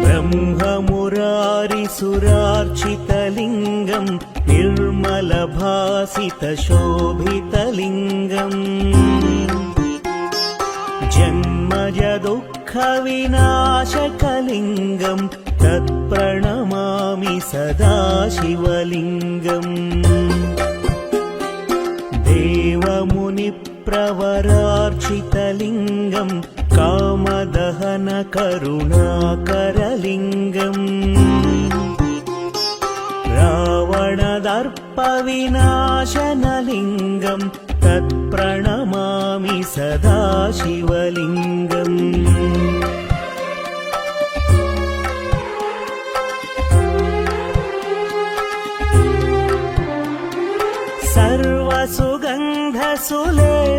ब्रह्ममुरारिसुरार्चितलिङ्गं निर्मलभासितशोभितलिङ्गम् जन्मजदुःखविनाशकलिङ्गं तत्प्रणमामि सदा शिवलिङ्गम् देवमुनिप्रवरार्चितलिङ्गं कामदहनकरुणाकरलिङ्गम् रावणदर्पविनाशनलिङ्गं तत्प्रणमामि सदा शिवलिङ्गम्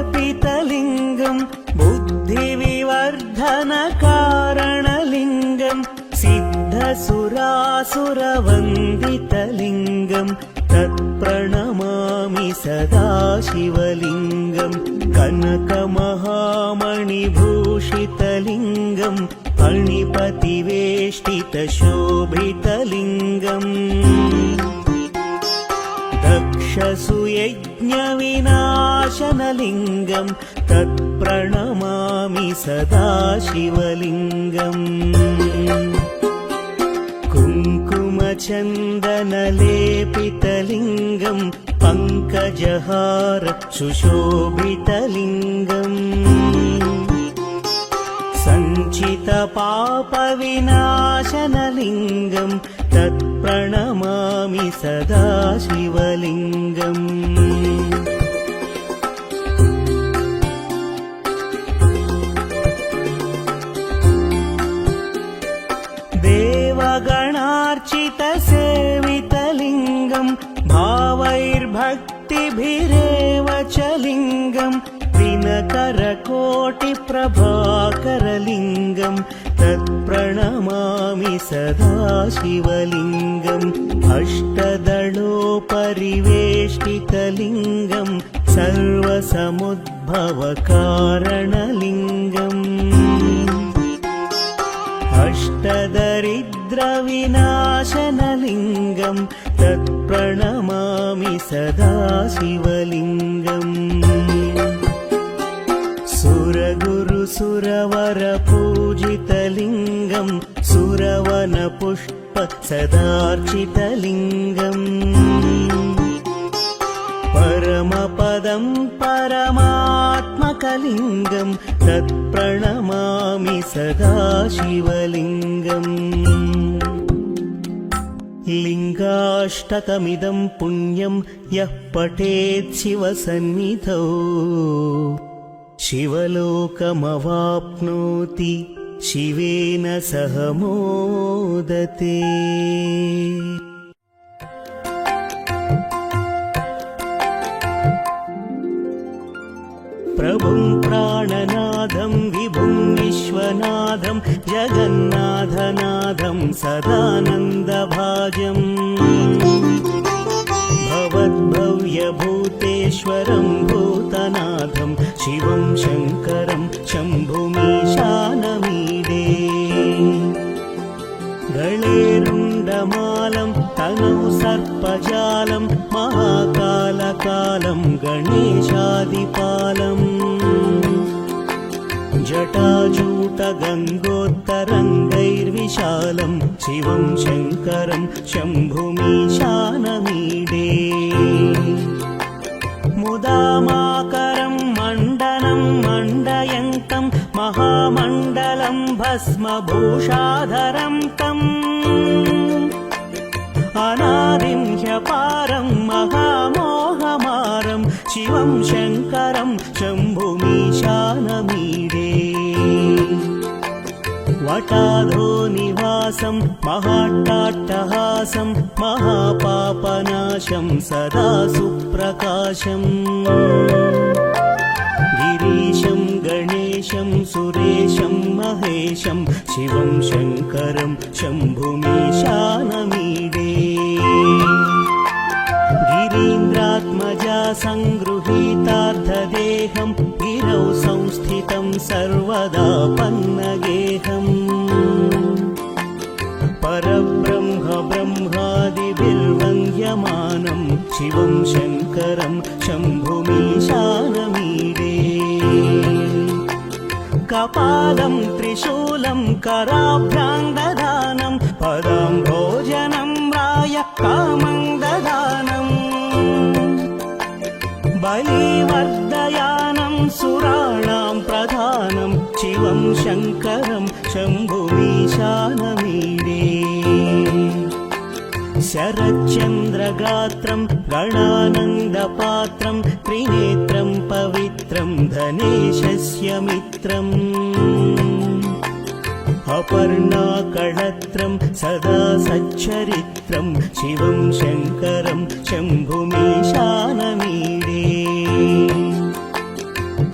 सर्वसुगन्धसुलेपितलिङ्गं बुद्धिविवर्धनकारणलिङ्गं सिद्धसुरासुरवन्दितलिङ्गं तत्प्रणमामि सदा शिवलिङ्गं कनकमहामणिभूषितलिङ्गं फणिपतिवेष्टितशोभितलिङ्गम् दक्षसुयज्ञविनाशनलिङ्गं तत्प्रणमामि सदा शिवलिङ्गम् कुङ्कुमचन्दनलेपितलिङ्गं पङ्कजहार सुशोभितलिङ्गम् सञ्चितपापविनाशनलिङ्गं तत्प्रणमामि सदा शिवलिङ्गम् देवगणार्चितसेवितलिङ्गं भावैर्भक्तिभिरेव च लिङ्गं दिनकरकोटिप्रभाकरलिङ्गं तत्प्रणमामि सदा शिवलिङ्गम् अष्टदलोपरिवेष्टितलिङ्गं सर्वसमुद्भवकारणलिङ्गम् अष्टदरिद्रविनाशनलिङ्गं तत्प्रणमामि सदा शिवलिङ्गम् सुरगुरुसुरवरपूजितलिङ्गं सुरवनपुष्प सदार्चितलिङ्गम् परमपदं परमात्मकलिङ्गं तत्प्रणमामि सदा शिवलिङ्गम् लिङ्गाष्टकमिदं पुण्यं यः पठेत् शिवसन्निधौ शिवलोकमवाप्नोति शिवेन सह मोदते। प्रभुं प्राणनाथं विभुं विश्वनाथं जगन्नाथनाथं सदानन्दभाजम् भवद्भव्यभूतेश्वरं भूतनाथं शिवं शङ्करं शम्भुमीशानमीडे गणेरुण्डमालं तनौ सर्पजालं महाकालकालं गणेशादिपालम् जटाजूटगङ्गोत्तरङ्गैर्विशालं शिवं शङ्करं शम्भुमीशानमीडे मुदामाकरं मण्डनं मण्डयन्तं महामण्डलं भस्मभूषाधरं तम् अनादिं ह्यपारं महामोहमारं शिवं शङ्करं शम्भुमीशानमीडे वटाधो निवासं महाट्टाट्टहासं महापापनाशं सदा सुप्रकाशम् गिरीशं गणेशं सुरेशं महेशं शिवं शङ्करं शम्भुमीशानमीडे गिरीन्द्रात्मजा संगृहीतार्थदेहं गिरौ संस्थितं सर्वदा पन्नगेहम् शिवं शङ्करं शम्भुमीशानमीडे कपालं त्रिशूलं कराभ्यां ददानं पदं भोजनं राय कामं ददानम् बलिवर्धयानं सुराणां प्रधानं शिवं शङ्करं शम्भुमीशानमीडे शरच्चन्द्रगात्रं गणानन्दपात्रं त्रिनेत्रं पवित्रं धनेशस्य मित्रम् अपर्णाकळत्रं सदा सच्चरित्रं शिवं शङ्करं शम्भुमीशानमीडे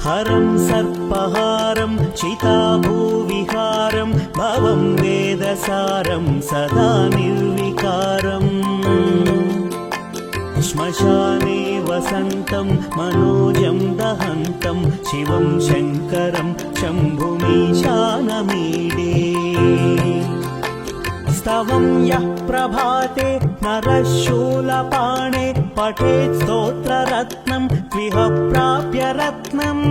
हरं सर्पहारं चिताभूविहारं भवं वेदसारं सदा निर्विकारम् श्मशाने वसन्तं मनोजं दहन्तं शिवं शङ्करं शम्भुमीशानमीडे स्तवं यः प्रभाते नरः शूलपाणे पठेत् स्तोत्ररत्नं त्विह प्राप्य रत्नम्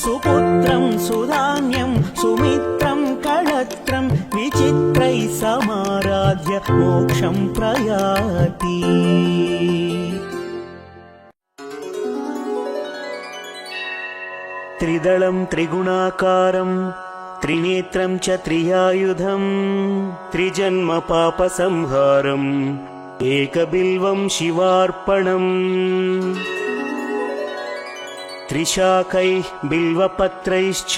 सुपुत्रं सुधान्यं सुमित्रं कळत्रं विचित्रैः समाराध्य मोक्षं प्रयाति त्रिदलं त्रिगुणाकारं त्रिनेत्रं च त्रियायुधं त्रिजन्म पापसंहारम् एकबिल्वं शिवार्पणम् त्रिशाखैः बिल्वपत्रैश्च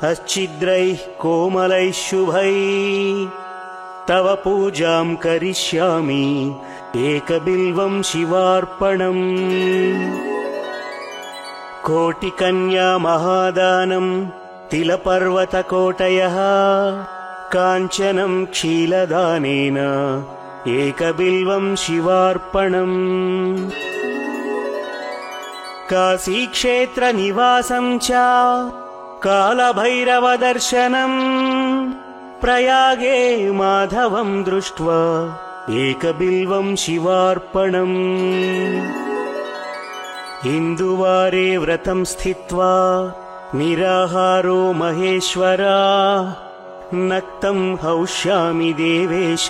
अच्छिद्रैः कोमलैः शुभैः तव पूजां करिष्यामि एकबिल्वं शिवार्पणम् कोटिकन्या महादानं तिलपर्वतकोटयः काञ्चनं क्षीलदानेन एकबिल्वं शिवार्पणम् काशीक्षेत्रनिवासं च कालभैरवदर्शनम् प्रयागे माधवं दृष्ट्वा एकबिल्वं शिवार्पणम् इन्दुवारे व्रतं स्थित्वा निराहारो महेश्वरा नक्तं हौष्यामि देवेश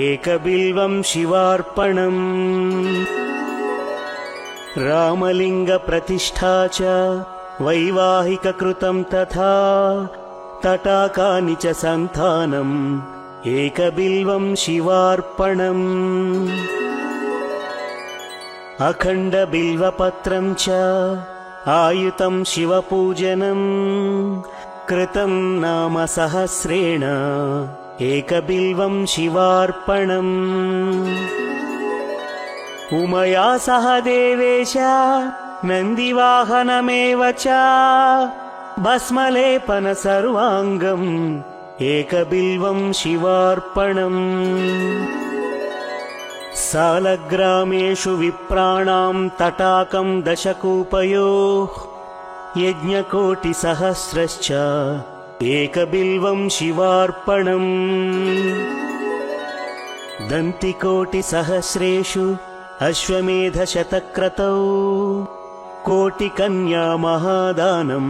एकबिल्वं शिवार्पणम् रामलिङ्गप्रतिष्ठा च वैवाहिककृतं तथा तटाकानि च सन्तानम् एकबिल्वं शिवार्पणम् अखण्डबिल्वपत्रं च आयुतं शिवपूजनम् कृतं नाम सहस्रेण एकबिल्वं शिवार्पणम् उमया सह देवेश नन्दिवाहनमेव च भस्मलेपन सर्वाङ्गम् एकबिल्वं शिवार्पणम् सालग्रामेषु विप्राणां तटाकं दशकूपयोः यज्ञकोटिसहस्रश्च एकबिल्वं शिवार्पणम् दन्तिकोटिसहस्रेषु अश्वमेधशतक्रतौ कोटिकन्या महादानम्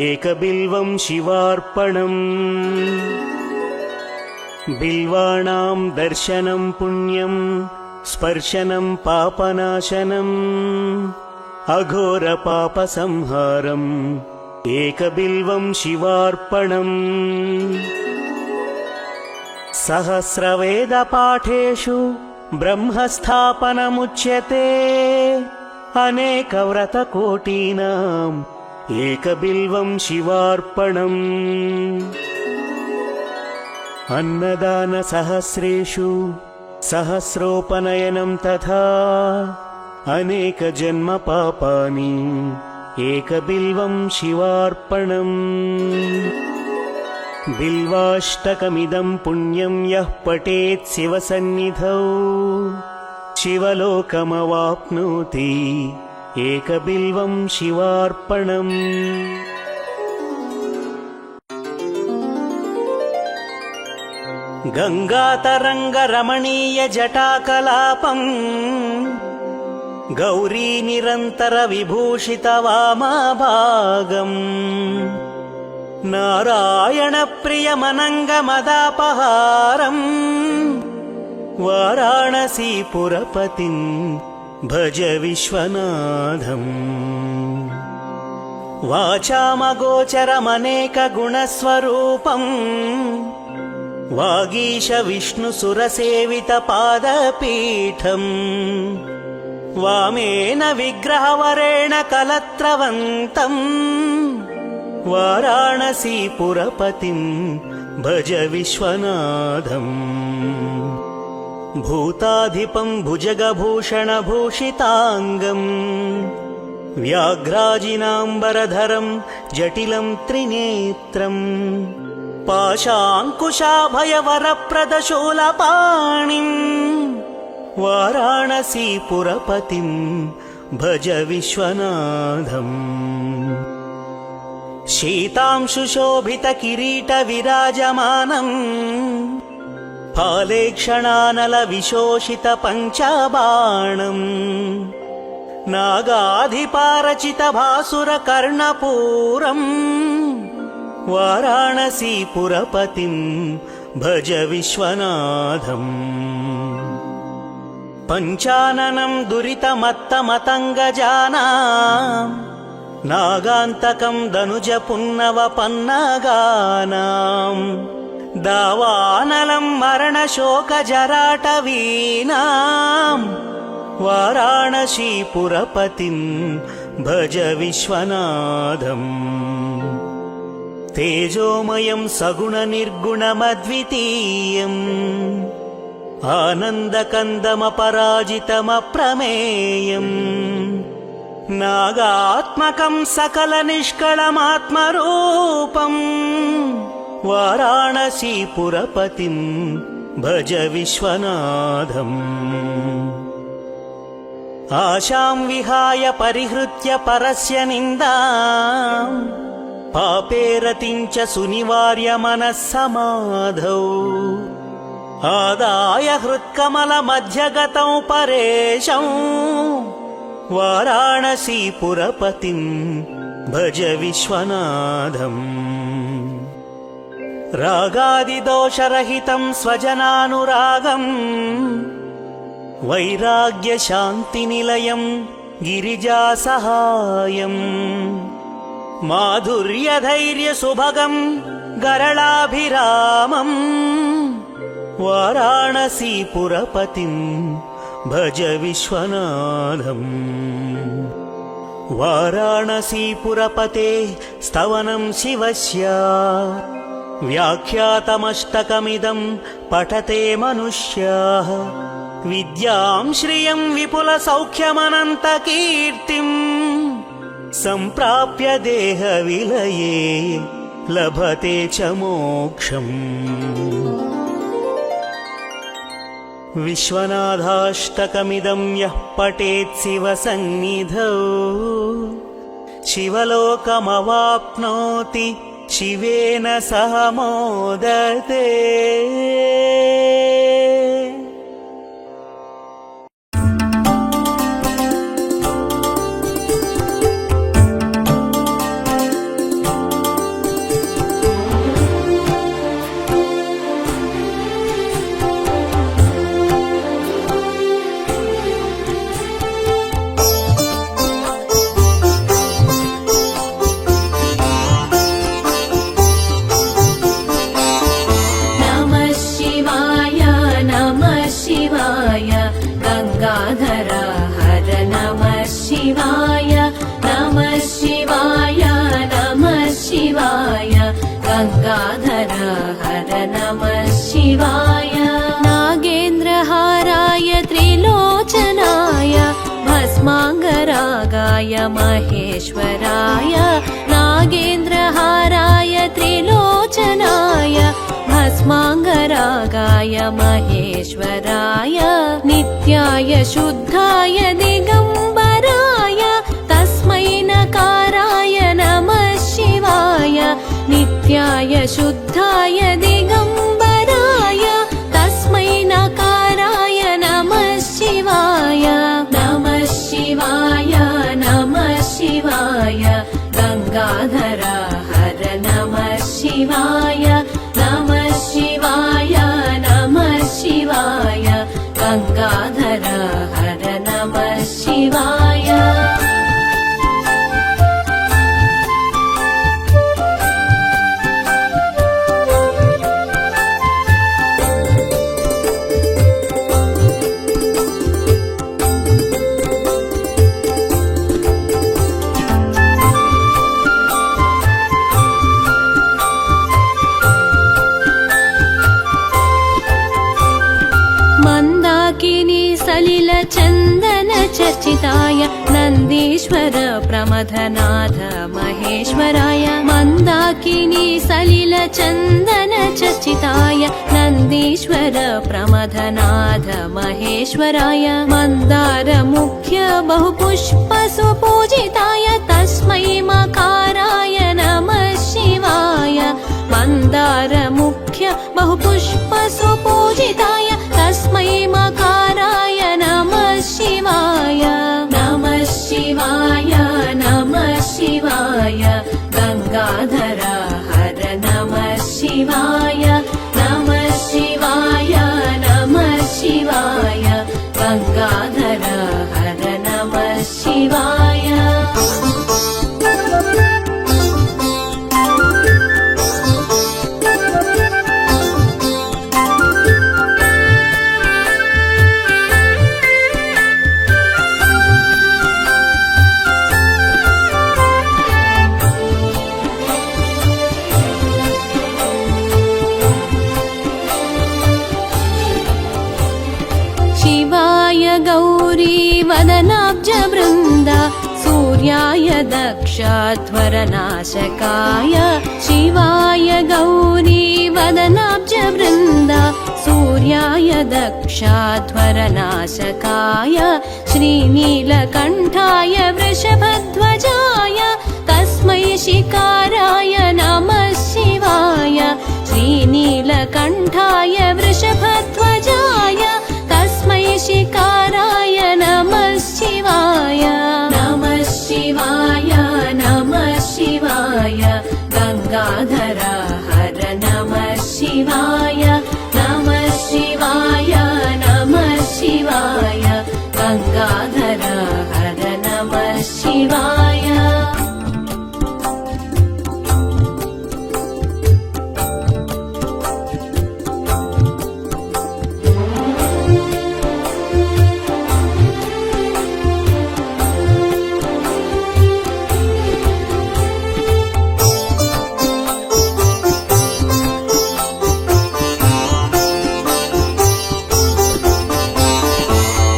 एकबिल्वं शिवार्पणम् बिल्वाणां दर्शनं पुण्यं स्पर्शनं पापनाशनम् अघोरपापसंहारम् एकबिल्वं शिवार्पणम् सहस्रवेदपाठेषु ब्रह्मस्थापनमुच्यते अनेकव्रतकोटीनाम् एकबिल्वं शिवार्पणम् अन्नदानसहस्रेषु सहस्रोपनयनं तथा अनेकजन्मपापानि एकबिल्वं शिवार्पणम् बिल्वाष्टकमिदं पुण्यं यः पठेत् शिवसन्निधौ शिवलोकमवाप्नोति एकबिल्वं शिवार्पणम् गङ्गातरङ्गरमणीयजटाकलापम् गौरीनिरन्तरविभूषितवामाभागम् नारायणप्रियमनङ्गमदापहारम् वाराणसीपुरपतिं भज विश्वनाथम् वाचामगोचरमनेकगुणस्वरूपम् वागीशविष्णुसुरसेवितपादपीठम् वामेन विग्रहवरेण कलत्रवन्तम् वाराणसीपुरपतिं भज विश्वनाथम् भूताधिपं भुजगभूषणभूषिताङ्गम् व्याघ्राजिनाम्बरधरं जटिलं त्रिनेत्रम् पाशाङ्कुशाभयवरप्रदशूलपाणिम् वाराणसीपुरपतिं भज विश्वनाथम् शीतांशुशोभितकिरीटविराजमानम् फालेक्षणानलविशोषितपञ्चबाणम् नागाधिपारचितभासुरकर्णपूरम् वाराणसीपुरपतिं भज विश्वनाथम् पञ्चाननं दुरितमत्तमतङ्गजानाम् नागान्तकं दनुजपुन्नवपन्नगानाम् दावानलं मरणशोकजराटवीनाम् वाराणसीपुरपतिं भज विश्वनाथम् तेजोमयं सगुणनिर्गुणमद्वितीयम् आनन्दकन्दमपराजितमप्रमेयम् नागात्मकं सकलनिष्कळमात्मरूपम् वाराणसीपुरपतिं भज विश्वनाथम् आशां विहाय परिहृत्य परस्य निन्दाम् पापे रतिं च सुनिवार्य मनः समाधौ आदाय हृत्कमलमध्यगतौ परेशौ वाराणसीपुरपतिं भज विश्वनाथम् रागादिदोषरहितं स्वजनानुरागम् वैराग्यशान्तिनिलयं गिरिजासहायम् माधुर्यधैर्यसुभगं गरलाभिरामम् वाराणसीपुरपतिं भज विश्वनाथम् वाराणसीपुरपते स्तवनं शिवस्य व्याख्यातमष्टकमिदं पठते मनुष्याः विद्यां श्रियं विपुलसौख्यमनन्तकीर्तिम् सम्प्राप्य देहविलये लभते च मोक्षम् विश्वनाथाष्टकमिदं यः पठेत् शिवसन्निधौ शिवलोकमवाप्नोति शिवेन सह मोदते। गंगाधर हर नमः शिवाय। नागेन्द्रहाराय त्रिलोचनाय भस्माङ्गरागाय महेश्वराय। नागेन्द्रहाराय त्रिलोचनाय भस्माङ्गरागाय महेश्वराय। नित्याय शुद्धाय दिगम्बराय तस्मै नकाराय नमः शिवाय। नित्याय शुद्धाय दिगम्बराय चचिताय नन्दीश्वर प्रमथनाथ महेश्वराय मन्दाकिनी सलिल चन्दन चचिताय नन्दीश्वर प्रमथनाथ महेश्वराय मन्दार मुख्य बहुपुष्प सुपूजिताय तस्मै मकाराय नमः शिवाय मन्दार मुख्य बहुपुष्प सुपूजिताय तस्मै मकाराय नमः शिवाय नमः शिवाय नमः शिवाय गंगाधर हर नमः शिवाय नमः शिवाय नमः शिवाय गंगाधर हर नमः शिवाय शिवाय गौरी वदनाब्ज वृन्दा सूर्याय दक्षध्वरनाशकाय शिवाय गौरी वदनाब्ज वृन्दा सूर्याय दक्षध्वरनाशकाय श्रीनीलकण्ठाय वृषभध्वजाय तस्मै शिकाराय नमः शिवाय श्रीनीलकण्ठाय वृषभध्वजाय तस्मै शिकाराय नमः शिवाय नमः शिवाय नमः शिवाय गंगाधर हर नमः शिवाय नमः शिवाय नमः शिवाय गंगाधर हर नमः शिवाय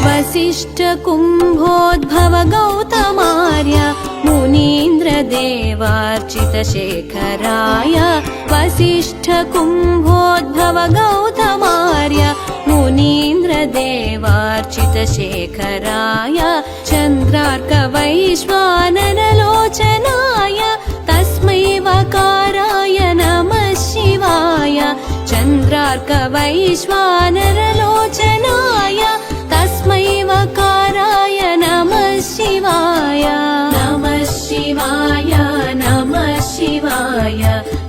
वसिष्ठ कुम्भोद्भव गौतमार्य मुनीन्द्र देवार्चित शेखराय वसिष्ठ कुम्भोद्भव गौतमार्य मुनीन्द्र देवार्चित शेखराय चन्द्रार्क वैश्वानरलोचनाय तस्मै वकाराय नमः शिवाय चन्द्रार्क वैश्वानरलोचनाय तस्मै वकाराय नमः शिवाय नमः शिवाय नमः शिवाय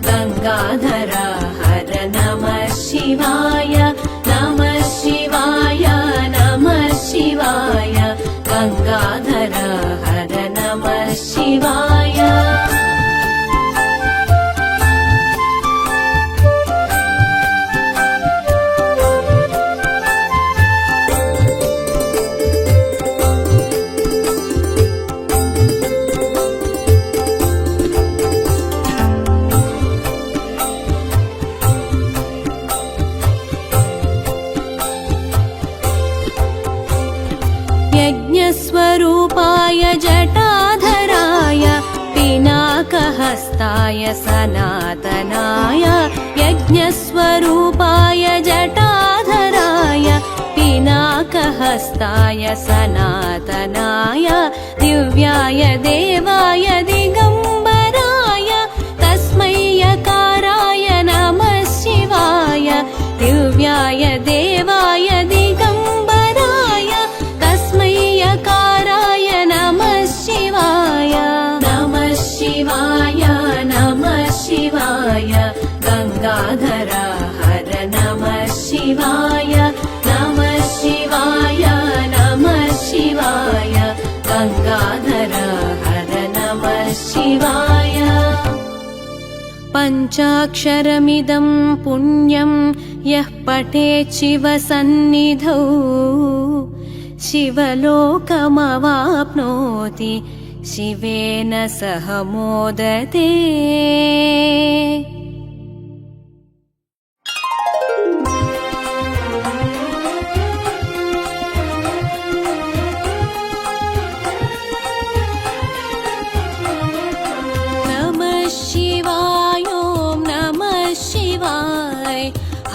गंगाधर हर नमः शिवाय नमः शिवाय नमः शिवाय गंगाधर हर नमः शिवाय यज्ञस्वरूपाय जटाधराय पिनाकहस्ताय सनातनाय यज्ञस्वरूपाय जटाधराय पिनाकहस्ताय सनातनाय दिव्याय देवाय दिगंबराय तस्मै यकाराय नमः शिवाय दिव्याय देवाय दिगंबराय तस्मै यकाराय नमः शिवाय नमः शिवाय नमः शिवाय गंगाधर हर नमः शिवाय नमः शिवाय नमः शिवाय गंगाधर हर नमः शिवाय पञ्चाक्षरमिदं पुण्यं यः पठेत् शिवसन्निधौ शिवलोकमवाप्नोति शिवेन सह मोदते।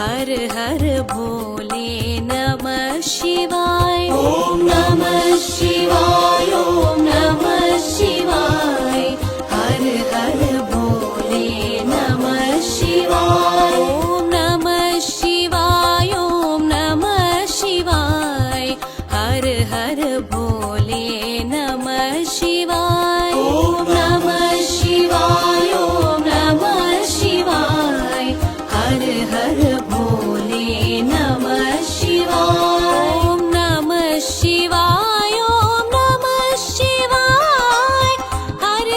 हर हर भोले नमः शिवाय ॐ नमः शिवाय ॐ नमः शिवाय हर हर भोले नमः शिवाय ॐ नमः शिवाय ॐ नमः शिवाय हर हर भोले नमः शिवाय ॐ नमः शिवाय ॐ नमः शिवाय हर हर भोले नमः शिवाय ॐ नमः शिवाय ॐ नमः शिवाय हर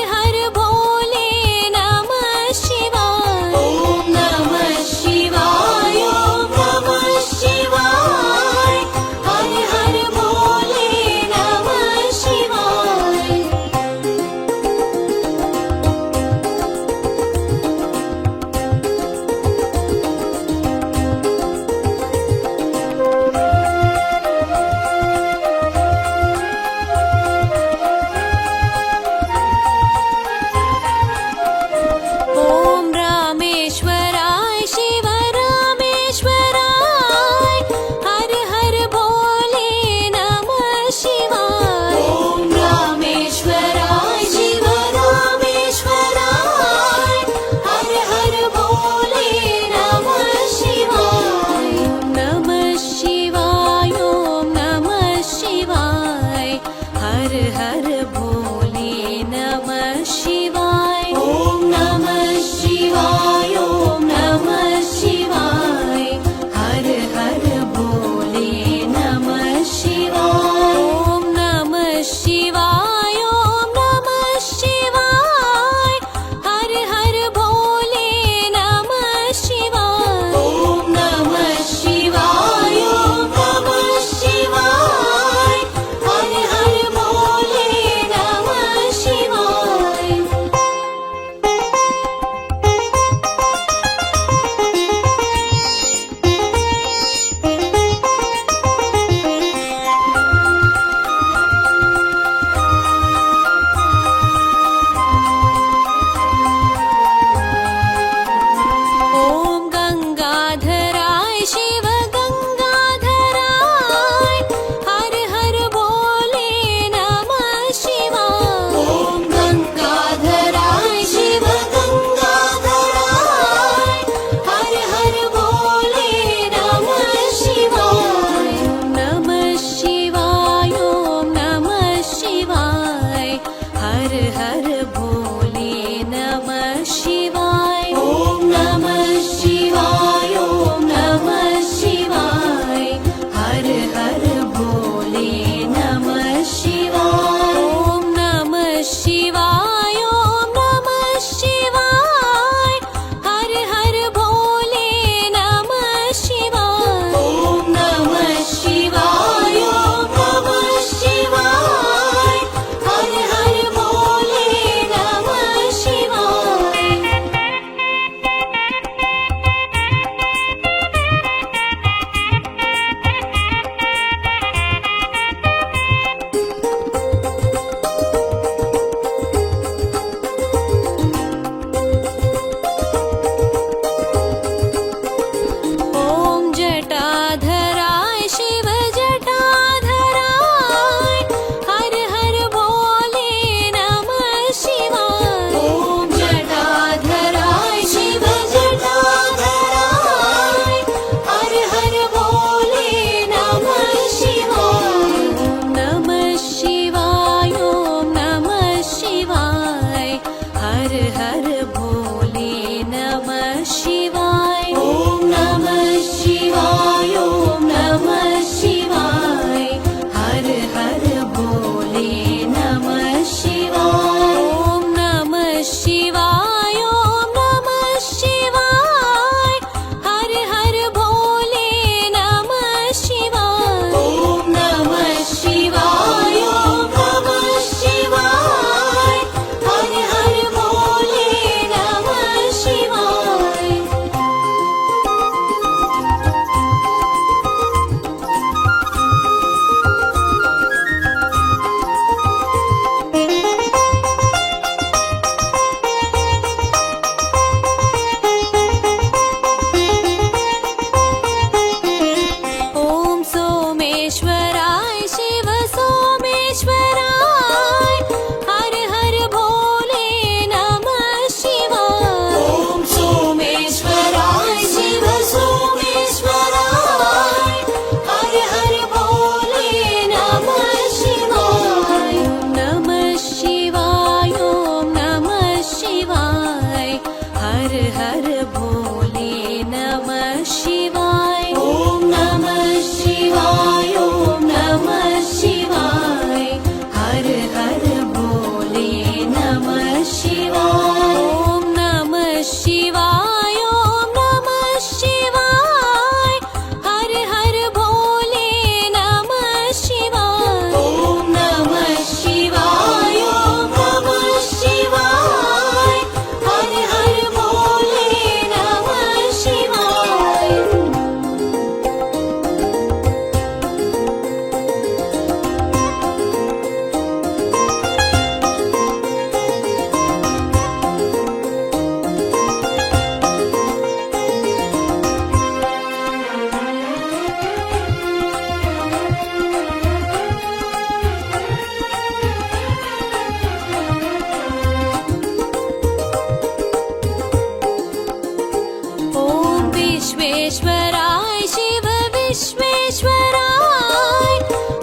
विश्वेश्वराय शिव विश्वेश्वराय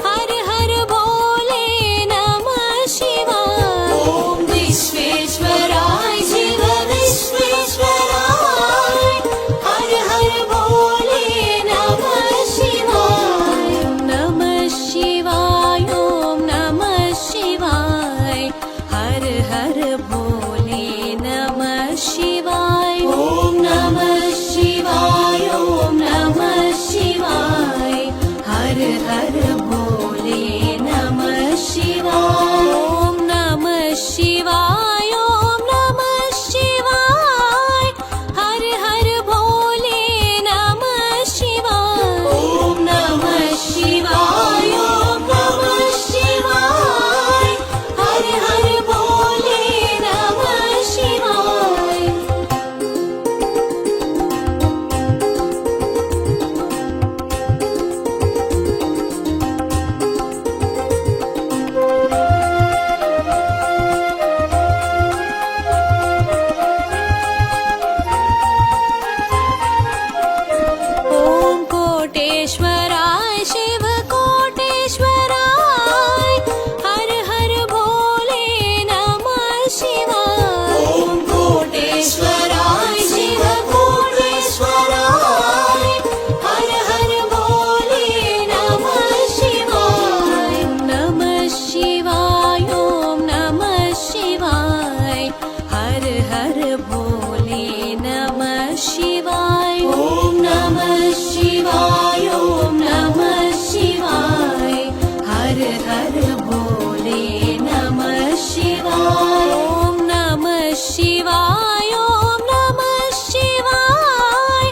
हर हर भोले नमः शिवाय ॐ विश्वेश्वराय शिव विश्वेश्वराय हर हर भोले नमः शिवाय नमः शिवाय ॐ नमः शिवाय हर हर भोले नमः शिवाय ॐ नमः शिवाय ॐ नमः शिवाय हर हर भोले नमः शिवाय ॐ नमः शिवाय ॐ नमः शिवाय हर हर भोले नमः शिवाय ॐ नमः शिवाय ॐ नमः शिवाय हर हर भोले नमः शिवाय ॐ कोटेश्वराय शिव कोटेश्वराय हर हर भोले नमः शिवाय ॐ कोटेश्वराय शिव कोटेश्वराय हर हर भोले नमः शिवाय नमः शिवाय ॐ नमः शिवाय हर हर भोले नमः शिवाय ॐ नमः शिवाय ॐ नमः शिवाय हर हर भोले नमः शिवाय ॐ नमः शिवाय ॐ नमः शिवाय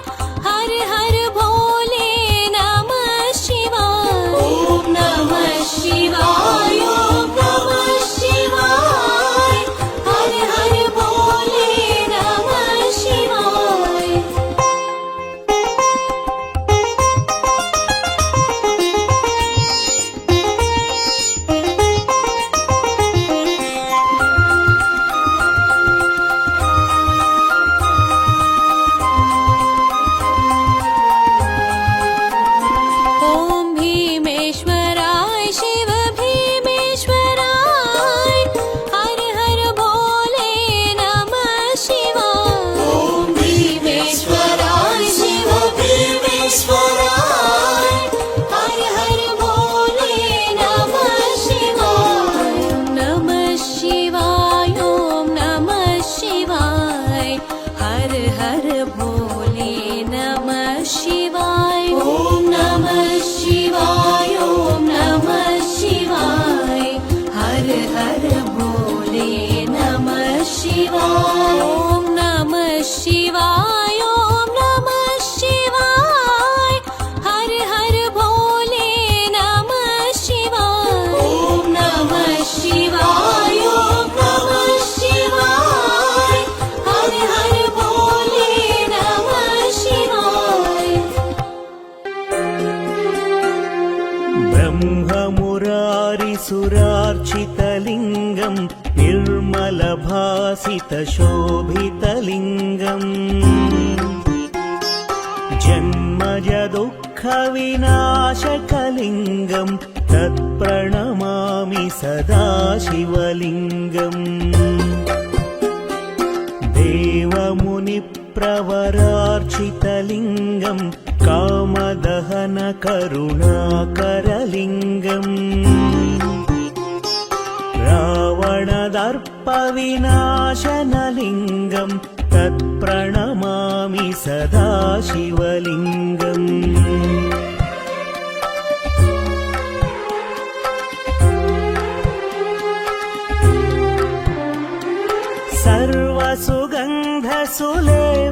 हर हर भोले नमः शिवाय ॐ नमः शिवाय ॐ नमः शिवाय हर हर भोले नमः शिवाय ॐ भीमेश्वराय शिव भीमेश्वराय हर हर भोले नमः शिवाय ॐ भीमेश्वराय शिव भीमेश्वराय हर हर भोले नमः शिवाय नमः शिवाय ॐ नमः शिवाय हर हर भोले नमः शिवाय ॐ नमः शिवाय ॐ नमः शिवाय हर हर भोले नमः शिवाय ॐ नमः शिवाय ॐ नमः शिवाय हर हर भोले नमः शिवाय ॐ नमः शिवाय ॐ नमः शिवाय हर हर भोले नमः शिवाय ब्रह्ममुरारिसुरार्चितलिङ्गम् निर्मलभासितशोभितलिङ्गम् जन्मजदुःखविनाशकलिङ्गम् तत्प्रणमामि सदा शिवलिङ्गम् देवमुनिप्रवरार्चितलिङ्गम् कामदहनकरुणाकरलिङ्गम् रावणदर्पविनाशनलिङ्गम् तत्प्रणमामि सदा शिवलिङ्गम्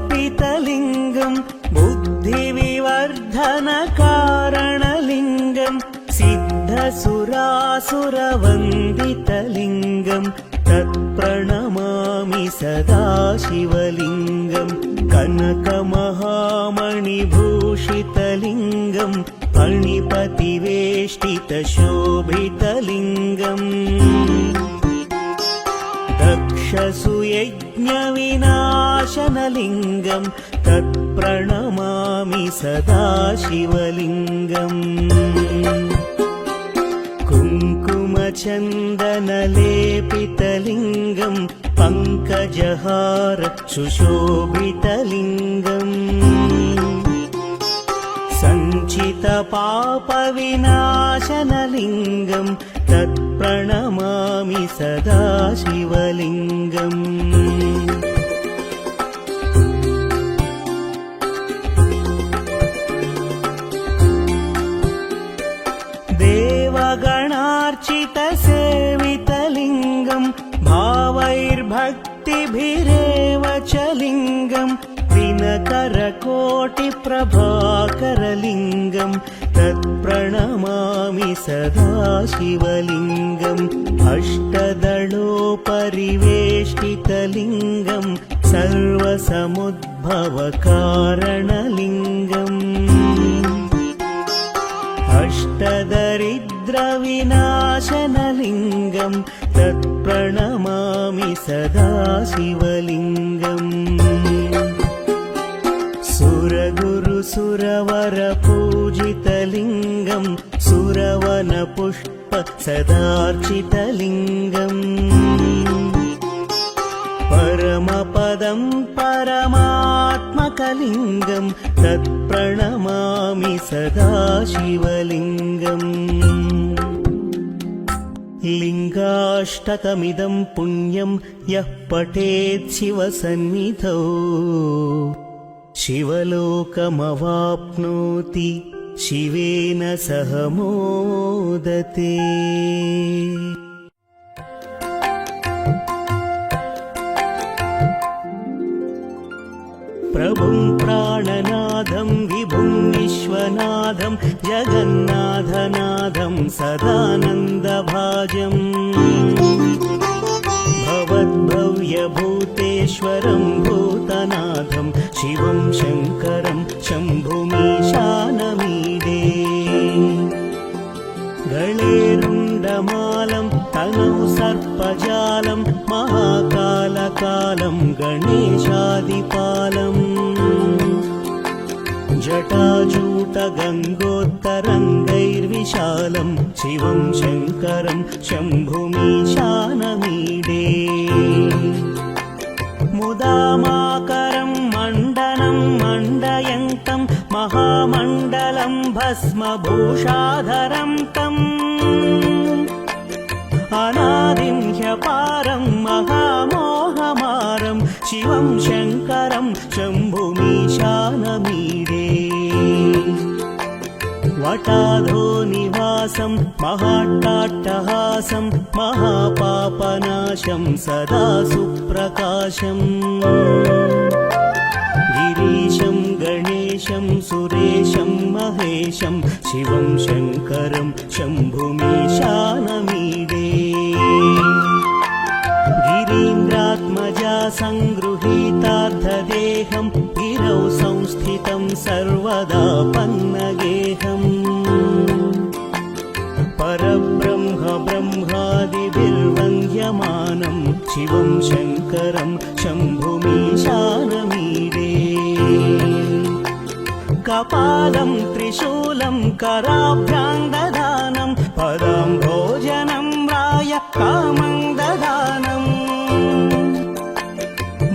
सर्वसुगन्धसुलेपितलिङ्गम् बुद्धिविवर्धनकारणलिङ्गम् सिद्धसुरासुरवन्दितलिङ्गम् तत्प्रणमामि सदा शिवलिङ्गम् कनकमहामणिभूषितलिङ्गम् फणिपतिवेष्टितशोभितलिङ्गम् दक्षसुयज्ञविनाशनलिङ्गम् तत्प्रणमामि सदाशिवलिङ्गम् कुङ्कुमचन्दनलेपितलिङ्गम् पङ्कजहार सुशोभितलिङ्गम् सञ्चितपापविनाशनलिङ्गम् तत्प्रणमामि सदाशिवलिङ्गम् देवगणार्चितसेवितलिङ्गम् भावैर्भक्तिभिरेव च लिङ्गम् दिनकरकोटिप्रभाकरलिङ्गम् तत्प्रणमामि सदाशिवलिङ्गम् अष्टदलोपरिवेष्टितलिङ्गम् सर्वसमुद्भवकारणलिङ्गम् अष्टदरिद्रविनाशनलिङ्गम् तत्प्रणमामि सदाशिवलिङ्गम् सुरगुरुसुरवरपूजितलिङ्गम् सुरवनपुष्प सदार्चितलिङ्गम् परमपदं परमात्मकलिङ्गम् तत्प्रणमामि सदाशिवलिङ्गम् लिङ्गाष्टकमिदं पुण्यं यः पठेत् शिवसन्निधौ शिवलोकमवाप्नोति शिवेन सह मोदते। प्रभुं प्राणनाथं विभुं विश्वनाथं जगन्नाथनाथं सदानन्दभाजम् भवद्भव्यभूतेश्वरं भूतनाथं शिवं शङ्करं शम्भुमीशानमीडे गळेरुण्डमालं तनौ सर्पजालं महाकालकालं गणेशादिपालम् जटाजूटगङ्गोत्तरङ्गैर्विशालं शिवं शङ्करं शम्भुमीशानमीडे मुदामाकरं मण्डनं मण्डयन्तं महामण्डलं भस्मभूषाधरं तम् अनादिं ह्यपारं महामोहमारं शिवं शङ्करं शम्भुमीशानमीडे वटाधो निवासं महाट्टाट्टहासं महापापनाशं सदा सुप्रकाशम् गिरीशं गणेशं सुरेशं महेशं शिवं शङ्करं शम्भुमीशानमीडे गिरीन्द्रात्मजा सङ्गृहीतार्थदेहं गिरौ संस्थितं सर्वदा पन्नगेहम् परब्रह्म ब्रह्मादिभिर्वन्द्यमानं शिवं शङ्करं शम्भुमीशानमीडे कपालं त्रिशूलं कराभ्यां ददानं पदं भोजनं राय कामं ददानम्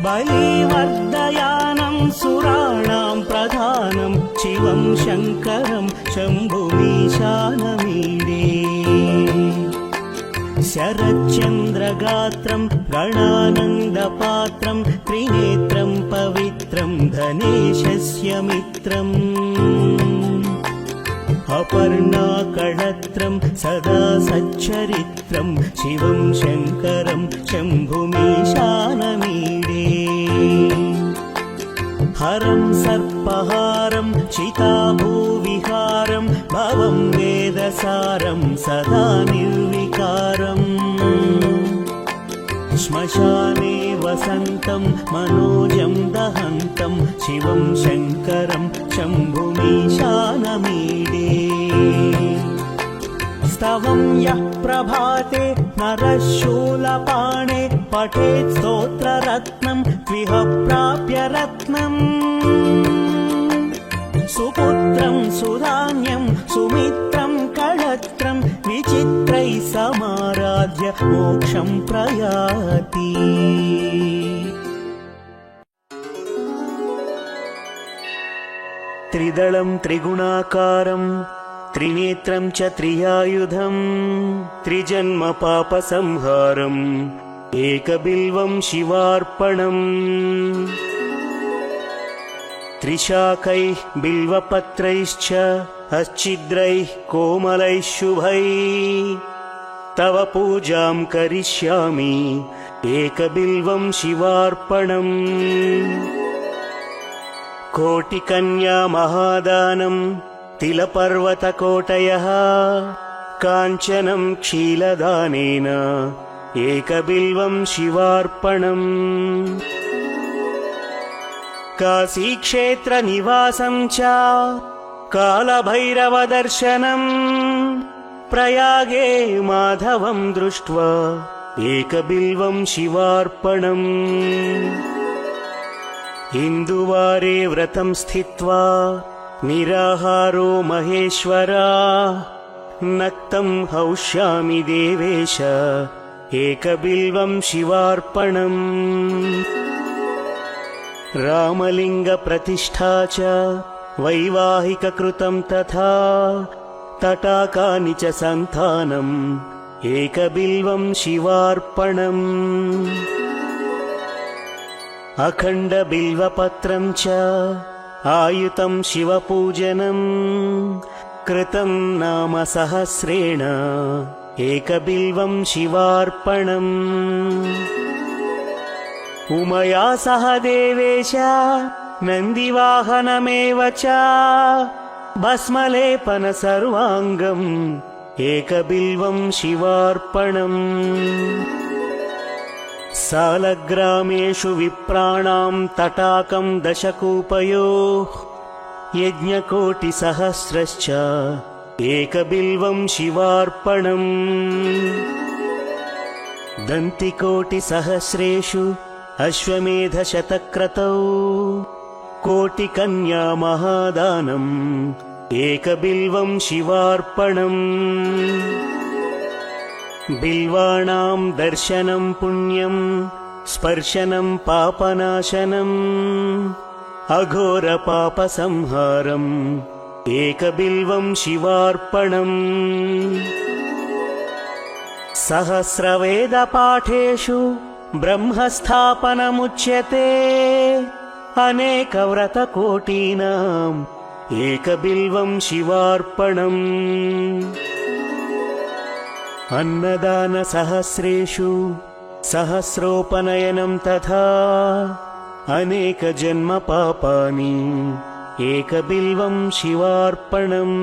बलिवर्धयानं सुराणां प्रधानं शिवं शङ्करं शम्भुमीशानमीडे शरच्चन्द्रगात्रं गणानन्दपात्रं त्रिनेत्रं पवित्रं धनेशस्य मित्रम् अपर्णाकळत्रं सदा सच्चरित्रं शिवं शङ्करं शम्भुमीशानमीडे हरं सर्पहारं चिताभूविहारं भवं वेदसारं सदा निर्विकारम् श्मशाने वसन्तं मनोजं दहन्तं शिवं शङ्करं शम्भुमीशानमीडे स्तवं यः प्रभाते नरः शूलपाणे पठेत् स्तोत्ररत्नं त्विह प्राप्य रत्नम् मोक्षं प्रयाति। त्रिदलं त्रिगुणाकारं त्रिनेत्रं च त्रियायुधं त्रिजन्म पापसंहारम् एकबिल्वं शिवार्पणम्। त्रिशाकैः बिल्वपत्रैश्च अच्छिद्रैः कोमलैः शुभैः तव पूजां करिष्यामि एकबिल्वं शिवार्पणम्। कोटिकन्या महादानं तिलपर्वतकोटयः काञ्चनं क्षीलदानेन एकबिल्वं शिवार्पणम्। काशीक्षेत्रनिवासं च कालभैरवदर्शनम् प्रयागे माधवं दृष्ट्वा एकबिल्वं शिवार्पणम्। इन्दुवारे व्रतं स्थित्वा निराहारो महेश्वरा नक्तं हौष्यामि देवेश एकबिल्वं शिवार्पणम्। रामलिङ्गप्रतिष्ठा च वैवाहिककृतं तथा तटाकानि च सन्तानम् एकबिल्वं शिवार्पणम्। अखण्डबिल्वपत्रं च आयुतं शिवपूजनम् कृतं नाम सहस्रेण एकबिल्वं शिवार्पणम्। उमया सह देवेश नन्दिवाहनमेव च भस्मलेपन सर्वाङ्गम् एकबिल्वं शिवार्पणम्। सालग्रामेषु विप्राणां तटाकं दशकूपयोः यज्ञकोटिसहस्रश्च एकबिल्वं शिवार्पणम्। दन्तिकोटिसहस्रेषु अश्वमेधशतक्रतौ कोटिकन्या महादानम् एकबिल्वं शिवार्पणम्। बिल्वाणां दर्शनं पुण्यं स्पर्शनं पापनाशनम् अघोरपापसंहारम् एकबिल्वं शिवार्पणम्। सहस्रवेदपाठेषु ब्रह्मस्थापनमुच्यते अनेकव्रतकोटीनाम् एकबिल्वं शिवार्पणम्। अन्नदानसहस्रेषु सहस्रोपनयनं तथा अनेकजन्मपापानि एकबिल्वं शिवार्पणम्।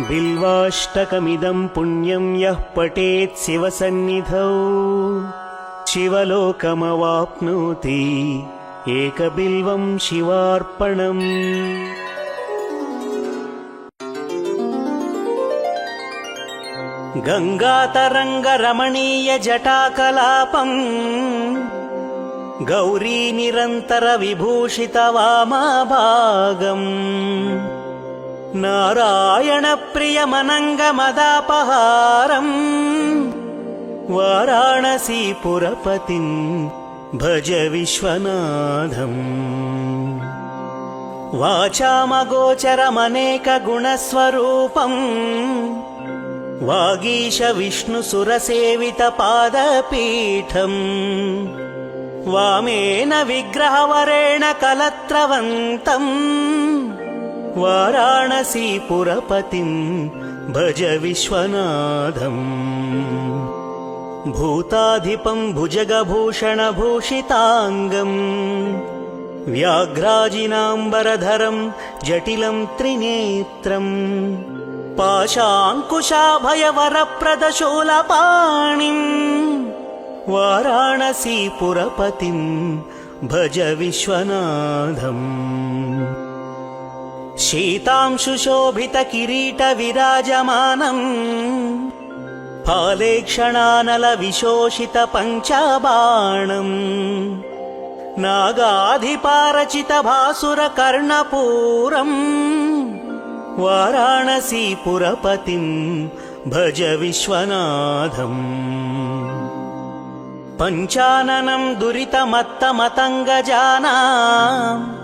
बिल्वाष्टकमिदं पुण्यं यः पठेत् शिवसन्निधौ शिवलोकमवाप्नोति एकबिल्वं शिवार्पणम्। गङ्गातरङ्गरमणीयजटाकलापम् गौरीनिरन्तरविभूषितवामाभागम् नारायणप्रियमनङ्गमदापहारम् वाराणसीपुरपतिम् भज विश्वनाथम्। वाचामगोचरमनेकगुणस्वरूपम् वागीश विष्णुसुरसेवितपादपीठम् वामेन विग्रहवरेण कलत्रवन्तम् वाराणसीपुरपतिम् भज विश्वनाथम्। भूताधिपं भुजगभूषणभूषिताङ्गम् व्याघ्राजिनाम्बरधरं जटिलं त्रिनेत्रम् पाशाङ्कुशाभयवरप्रदशूलपाणिम् वाराणसीपुरपतिम् भज विश्वनाथम्। शीतांशुशोभितकिरीटविराजमानम् फालेक्षणानलविशोषितपञ्चबाणम् नागाधिपारचितभासुरकर्णपूरम् वाराणसीपुरपतिम् భజ విశ్వనాథం. పంచాననం దురితమత్తమతంగజానాం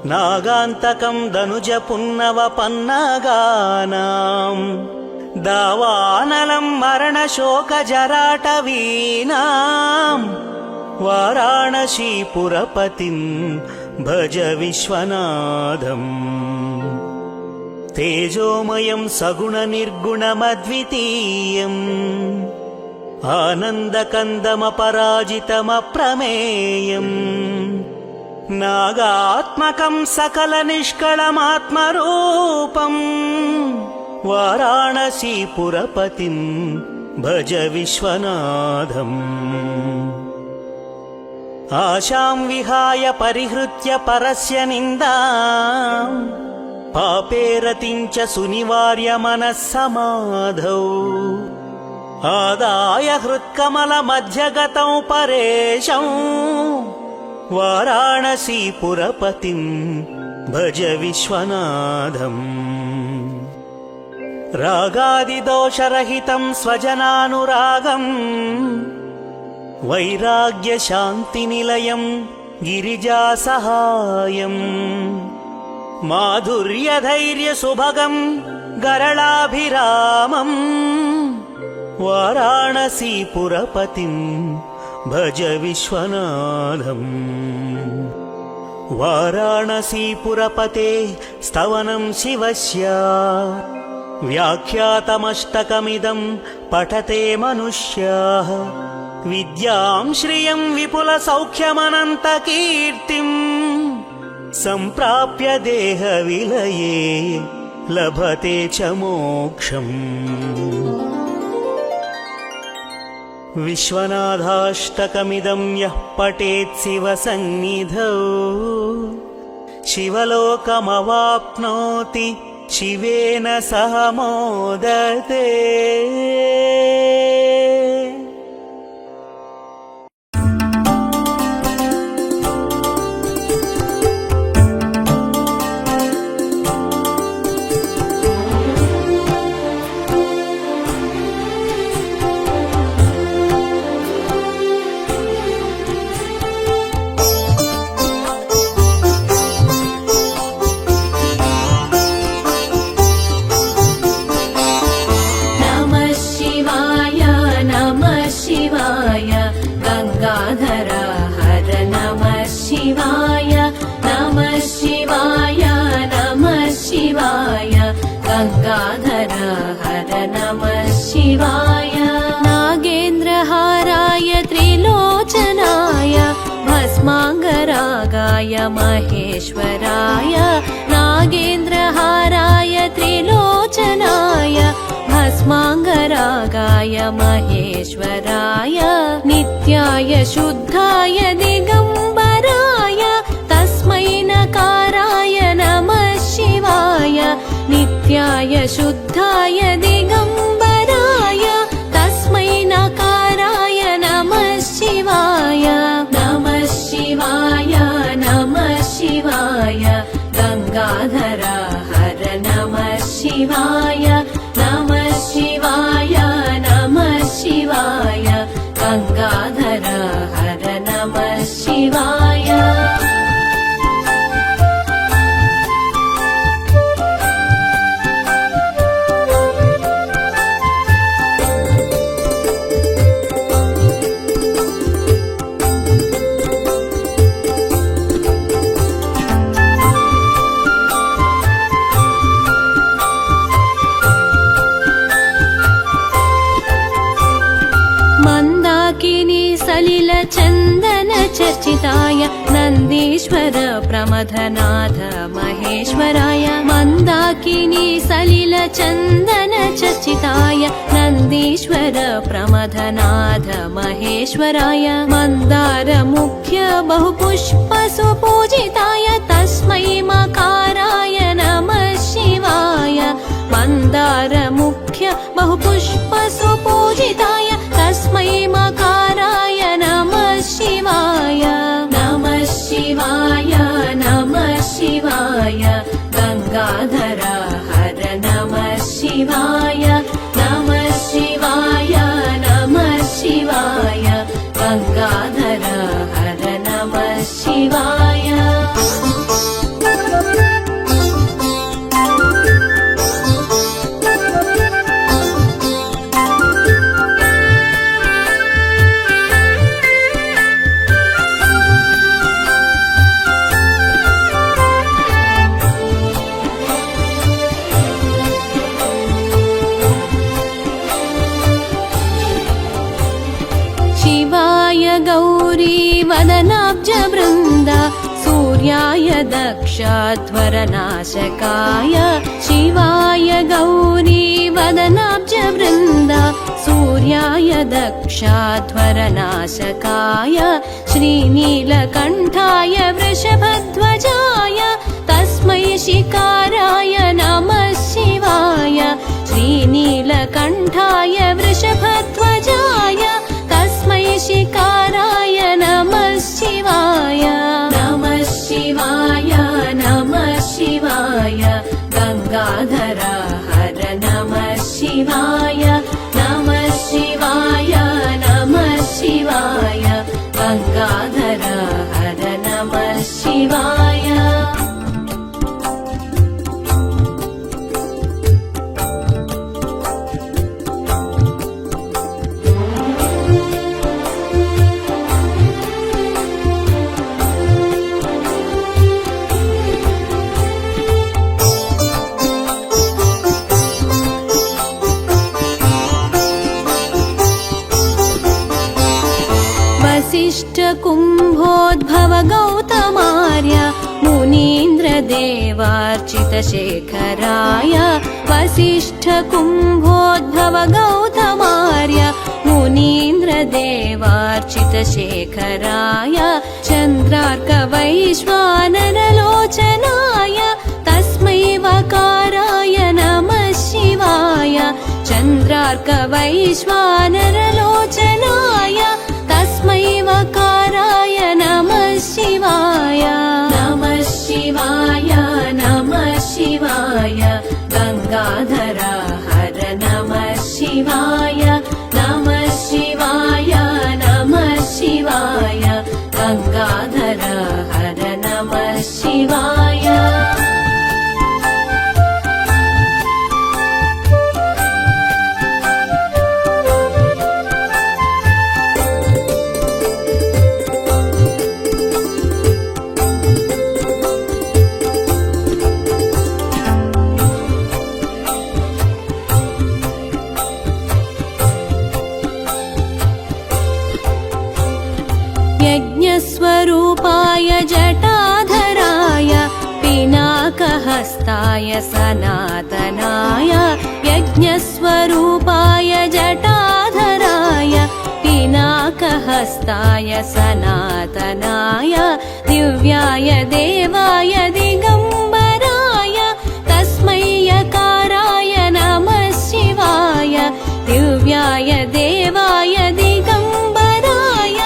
నాగాంతకం ధనుజ పున్నవ పన్నగానాం దావానలం మరణశోకజరాటవీనాం వారాణసీపురపతిం భజ విశ్వనాథం. తేజోమయం సగుణనిర్గుణమద్వితీయం ఆనందకందమపరాజితమప్రమేయం నాగాత్మకం సకలనిష్కళమాత్మరూపం వారాణసీపురపతిం భజ విశ్వనాథం. ఆశాం విహాయ పరిహృత్య పరస్య నిందాం పాపేరతించ సునివార్య మనస్సమాధౌ ఆదాయ హృత్కమల మధ్యగతం పరేశం వారాణసీపురపతిం భజ విశ్వనాథం. రాగాదిదోషరహితం స్వజనానురాగం వైరాగ్యశాంతినిలయం గిరిజాసహాయం మాధుర్యధైర్యసుభగం గరళాభిరామం వారాణసీపురపతిం భజ విశ్వనాథం. వారాణసీపురపతే స్తవనం శివస్య వ్యాఖ్యాతమష్టకమిదం పఠతే మనుష్యాః విద్యాం శ్రియం విపుల సౌఖ్యమనంత కీర్తిం సంప్రాప్య దేహ విలయే లభతే చ మోక్షం. విశ్వనాథాష్టకమిదం యః పఠేత్ శివ సన్నిధౌ శివలోకమవాప్నోతి శివేన సహ మోదతే. गंगाधर हर नमः शिवाय. नागेन्द्रहाराय त्रिलोचनाय भस्माङ्गरागाय महेश्वराय नागेन्द्रहाराय त्रिलोचनाय भस्माङ्गरागाय महेश्वराय नित्याय शुद्धाय दिगम्बराय तस्मै नकाराय नमः शिवाय. नित्याय शुद्धाय दिगम्बराय तस्मै नकाराय नमः शिवाय. नमः शिवाय नमः शिवाय गंगाधर हर नमः शिवाय. नमः शिवाय नमः शिवाय गंगाधर हर नमः शिवाय. सलिल चंदन चर्चिताय नंदीश्वर प्रमथनाथ महेश्वराय. मंदाकिनी सलिल चंदन चर्चिताय नंदीश्वर प्रमथनाथ महेश्वराय. मंदार मुख्य बहुपुष्प सुपूजिताय तस्मै मकाराय नमः शिवाय. मंदार मुख्य बहुपुष्प सुपूजिताय तस्मै मकाराय नमः शिवाय. नमः शिवाय नमः शिवाय गंगाधर हर नमः शिवाय. नमः सूर्याय दक्षध्वरनाशकाय शिवाय गौरीवदनाब्जवृन्द सूर्याय दक्षध्वरनाशकाय श्रीनीलकण्ठाय वृषभध्वजाय तस्मै शिकाराय नमः शिवाय श्रीनीलकण्ठाय वृषभध्वजाय तस्मै शिकाराय नमः शिवाय नमः शिवाय नमः शिवाय गंगाधर हर नमः शिवाय नमः शिवाय नमः शिवाय गंगाधर हर नमः शिवाय कुम्भोद्भव गौतमार्य मुनीन्द्रदेवार्चितशेखराय वसिष्ठ कुम्भोद्भव गौतमार्य मुनीन्द्रदेवार्चितशेखराय चन्द्रार्कवैश्वानरलोचनाय तस्मै वकाराय नमः शिवाय चन्द्रार्कवैश्वानरलोचनाय तस्मै वकाराय नमः शिवाय नमः शिवाय नमः शिवाय गंगाधर हर नमः शिवाय नमः शिवाय नमः शिवाय गंगाधर हर नमः शिवाय यज्ञस्वरूपाय जटाधराय पिनाकहस्ताय सनातनाय यज्ञस्वरूपाय जटाधराय पिनाकहस्ताय सनातनाय दिव्याय देवाय दिगम्बराय तस्मै यकाराय नमः शिवाय दिव्याय देवाय दिगम्बराय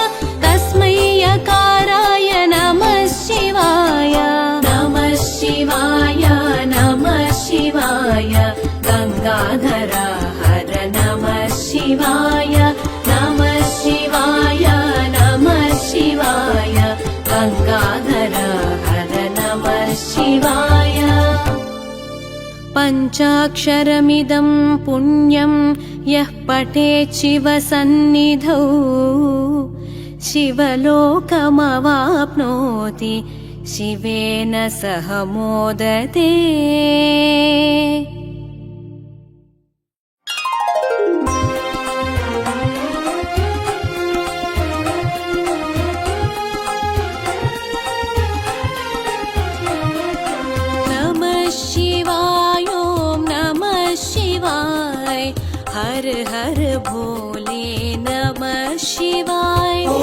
तस्मै यकाराय नमः शिवाय नमः शिवाय नमः शिवाय गंगाधर हर नमः शिवाय नमः शिवाय नमः शिवाय गंगाधर हर नमः शिवाय पञ्चाक्षरमिदं पुण्यं यः पठेत् शिवसन्निधौ शिवलोकमवाप्नोति शिवेन सह मोदते नमः शिवाय ॐ नमः शिवाय हर हर भोले नमः शिवाय ॐ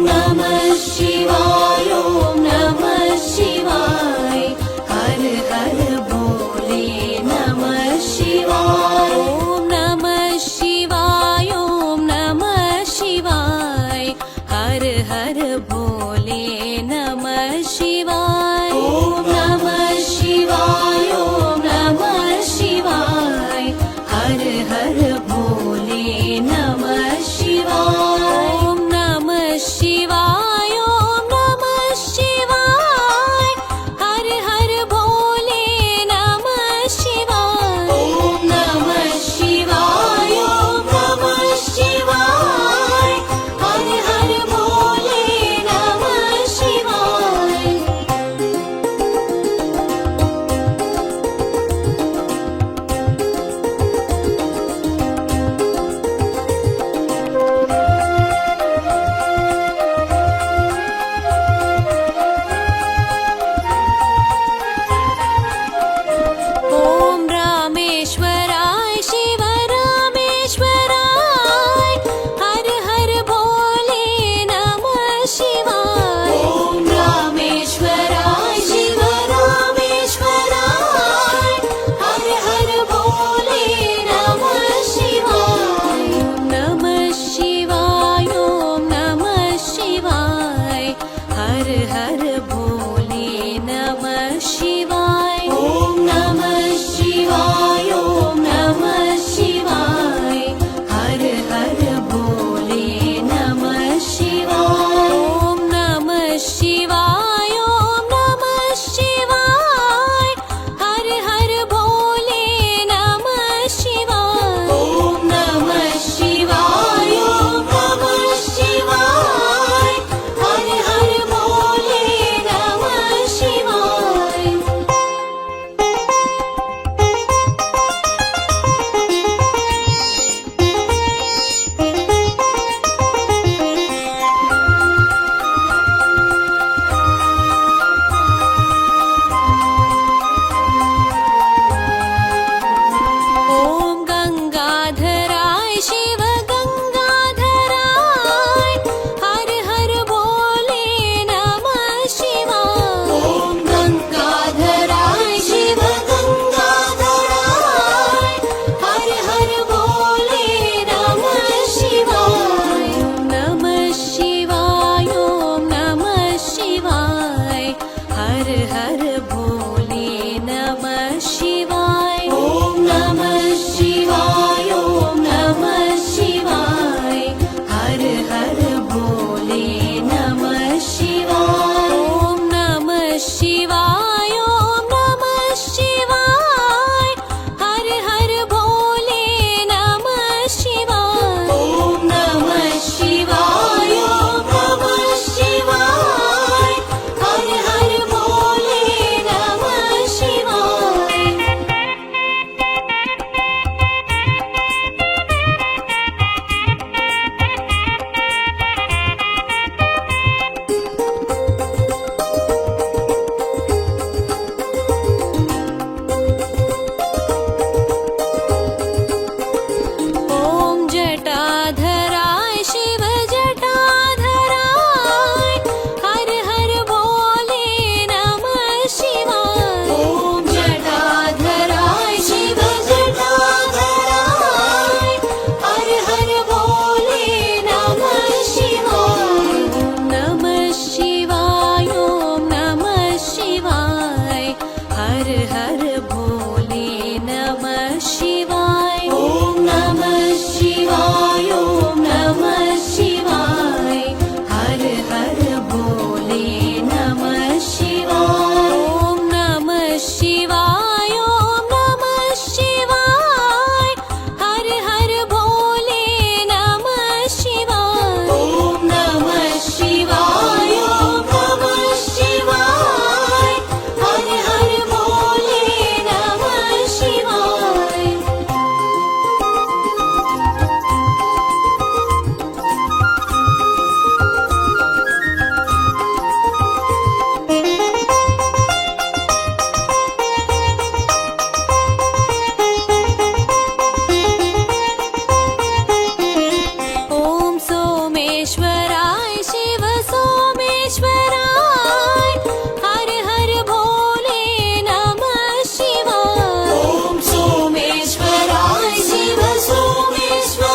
नमः शिवाय ॐ नमः शिवाय हर हर भोले नमः शिवाय ॐ नमः शिवाय ॐ नमः शिवाय हर हर भोले नमः शिवाय ॐ नमः शिवाय ॐ नमः शिवाय हर हर भोले नमः शिवाय ॐ नमः शिवाय हर हर भोले नमः शिवाय ॐ नमः शिवाय ॐ नमः शिवाय हर हर भोले नमः शिवाय ॐ सोमेश्वराय शिव सोमेश्वराय हर हर भोले नमः शिवाय ॐ सोमेश्वराय शिव सोमेश्वराय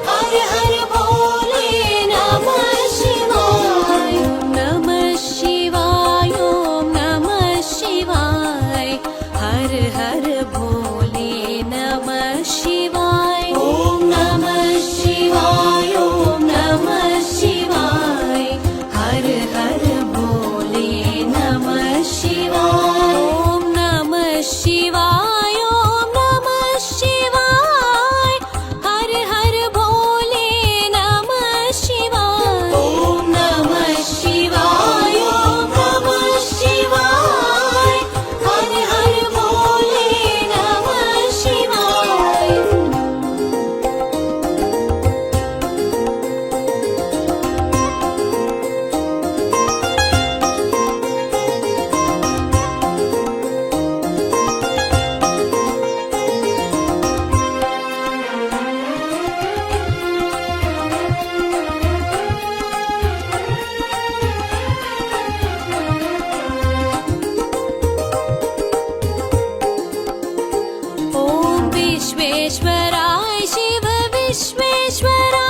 हर हर भोले नमः शिवाय ॐ नमः शिवाय ॐ नमः शिवाय हर हर भोले नमः शिवाय ॐ नमः शिवाय ॐ नमः शिवाय हर हर भोले नमः शिवाय ॐ नमः शिवाय ॐ नमः शिवाय हर हर भोले नमः शिवाय ॐ नमः शिवाय ॐ नमः शिवाय हर हर भोले नमः शिवाय ॐ विश्वेश्वराय शिव विश्वेश्वराय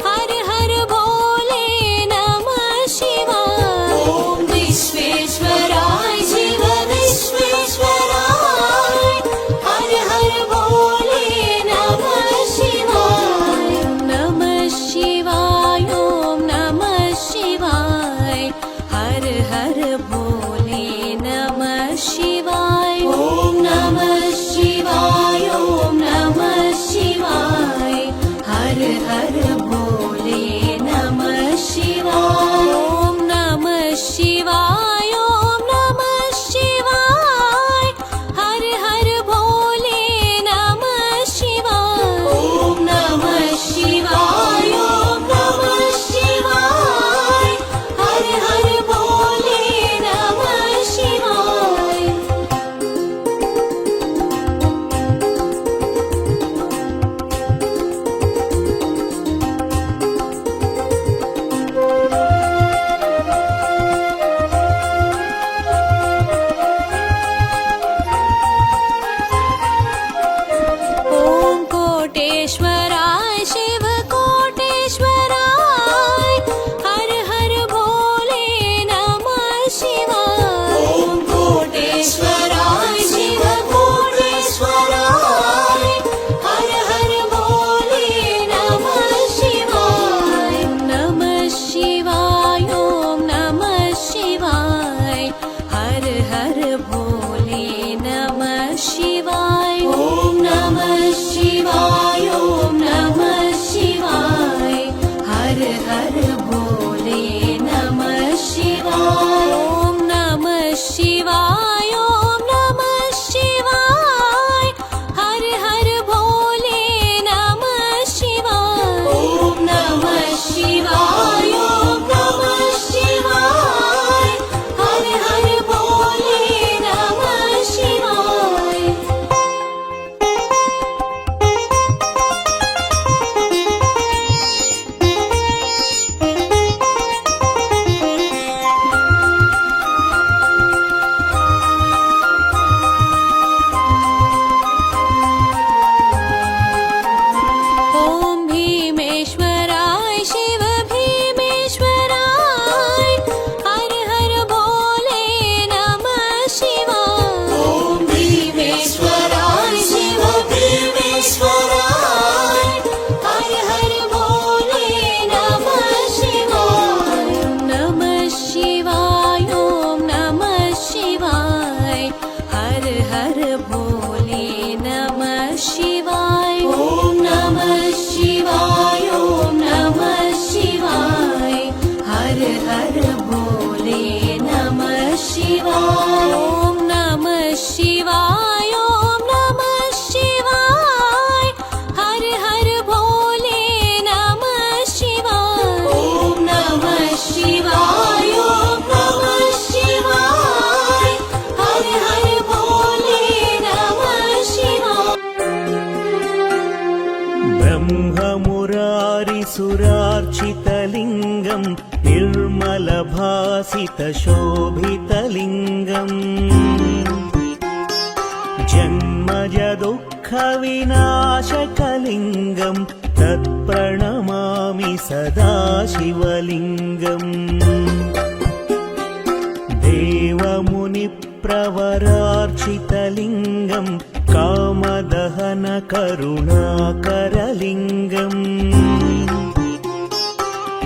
हर हर भोले नमः शिवाय ॐ विश्वेश्वराय शिव विश्वेश्वराय हर हर भोले नमः शिवाय ॐ नमः शिवाय ॐ नमः शिवाय हर हर भोले नमः शिवाय ॐ नमः शिवाय ॐ सुवासितशोभितलिङ्गम् जन्मज दुःखविनाशकलिङ्गम् तत्प्रणमामि सदा शिवलिङ्गम् देवमुनिप्रवरार्चितलिङ्गम् कामदहनकरुणाकरलिङ्गम्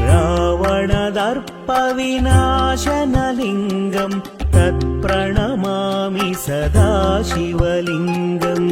रावणदर्पविनाशनलिङ्गम् तत्प्रणमामि सदा शिवलिङ्गम्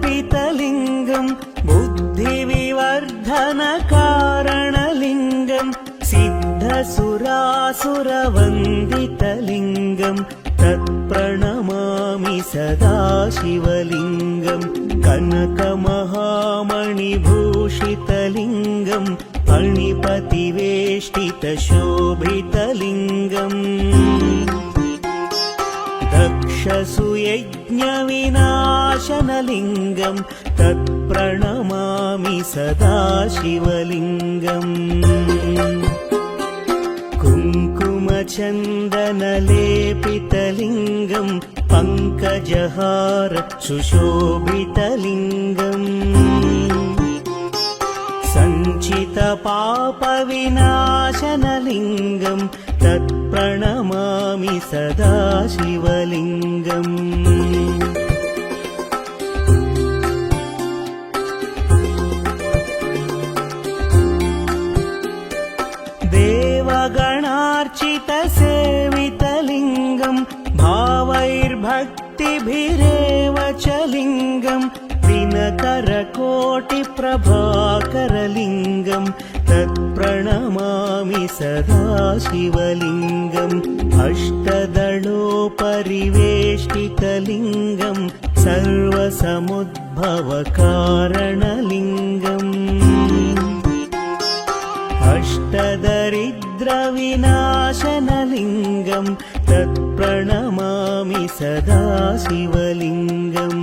सर्वसुगन्धसुलेपितलिङ्गम् बुद्धिविवर्धनकारणलिङ्गम् सिद्धसुरासुरवन्दितलिङ्गम् तत्प्रणमामि सदा शिवलिङ्गम् कनकमहामणिभूषितलिङ्गम् फणिपतिवेष्टितशोभितलिङ्गम् दक्षसुयज्ञविनाशनलिङ्गम् तत्प्रणमामि सदा शिवलिङ्गम् कुङ्कुमचन्दनलेपितलिङ्गम् पङ्कजहार सुशोभितलिङ्गम् सञ्चितपापविनाशनलिङ्गम् तत्प्रणमामि सदा शिवलिङ्गम् देवगणार्चितसेवितलिङ्गम् भावैर्भक्तिभिरेव च लिङ्गम् दिनकरकोटिप्रभाकरलिङ्गम् तत्प्रणमामि सदा शिवलिङ्गम् अष्टदलोपरिवेष्टितलिङ्गम् सर्वसमुद्भवकारणलिङ्गम् अष्टदरिद्रविनाशनलिङ्गम् तत्प्रणमामि सदा शिवलिङ्गम्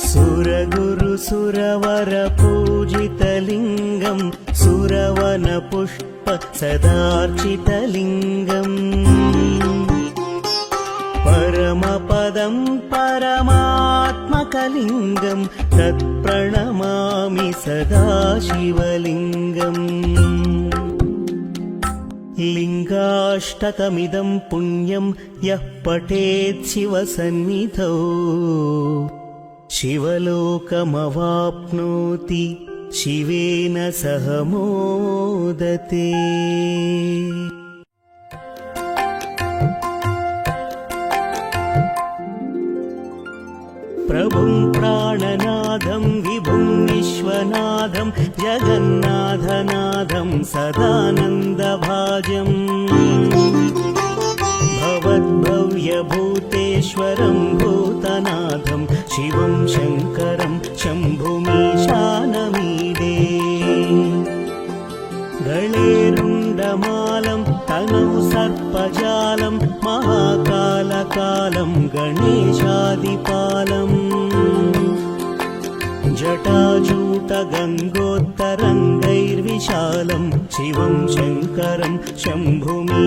सुरगुरुसुरवरपूजितलिङ्गम् सुरवनपुष्प सदार्चितलिङ्गम् परमपदं परमात्मकलिङ्गम् तत्प्रणमामि सदा शिवलिङ्गम् लिङ्गाष्टकमिदं पुण्यं यः पठेत् शिवसन्निधौ शिवलोकमवाप्नोति शिवेन सह मोदते। प्रभुं प्राणनाथं विभुं विश्वनाथं जगन्नाथनाथं सदानन्दभाजम् भवद्भव्यभूतेश्वरं भूतनाथं शिवं शङ्करं शम्भुमीशानमीडे गळेरुण्डमालं तनौ सर्पजालं महाकालकालं गणेशादिपालम् जटाजूटगङ्गोत्तरङ्गैर्विशालं शिवं शङ्करं शम्भुमीशानमीडे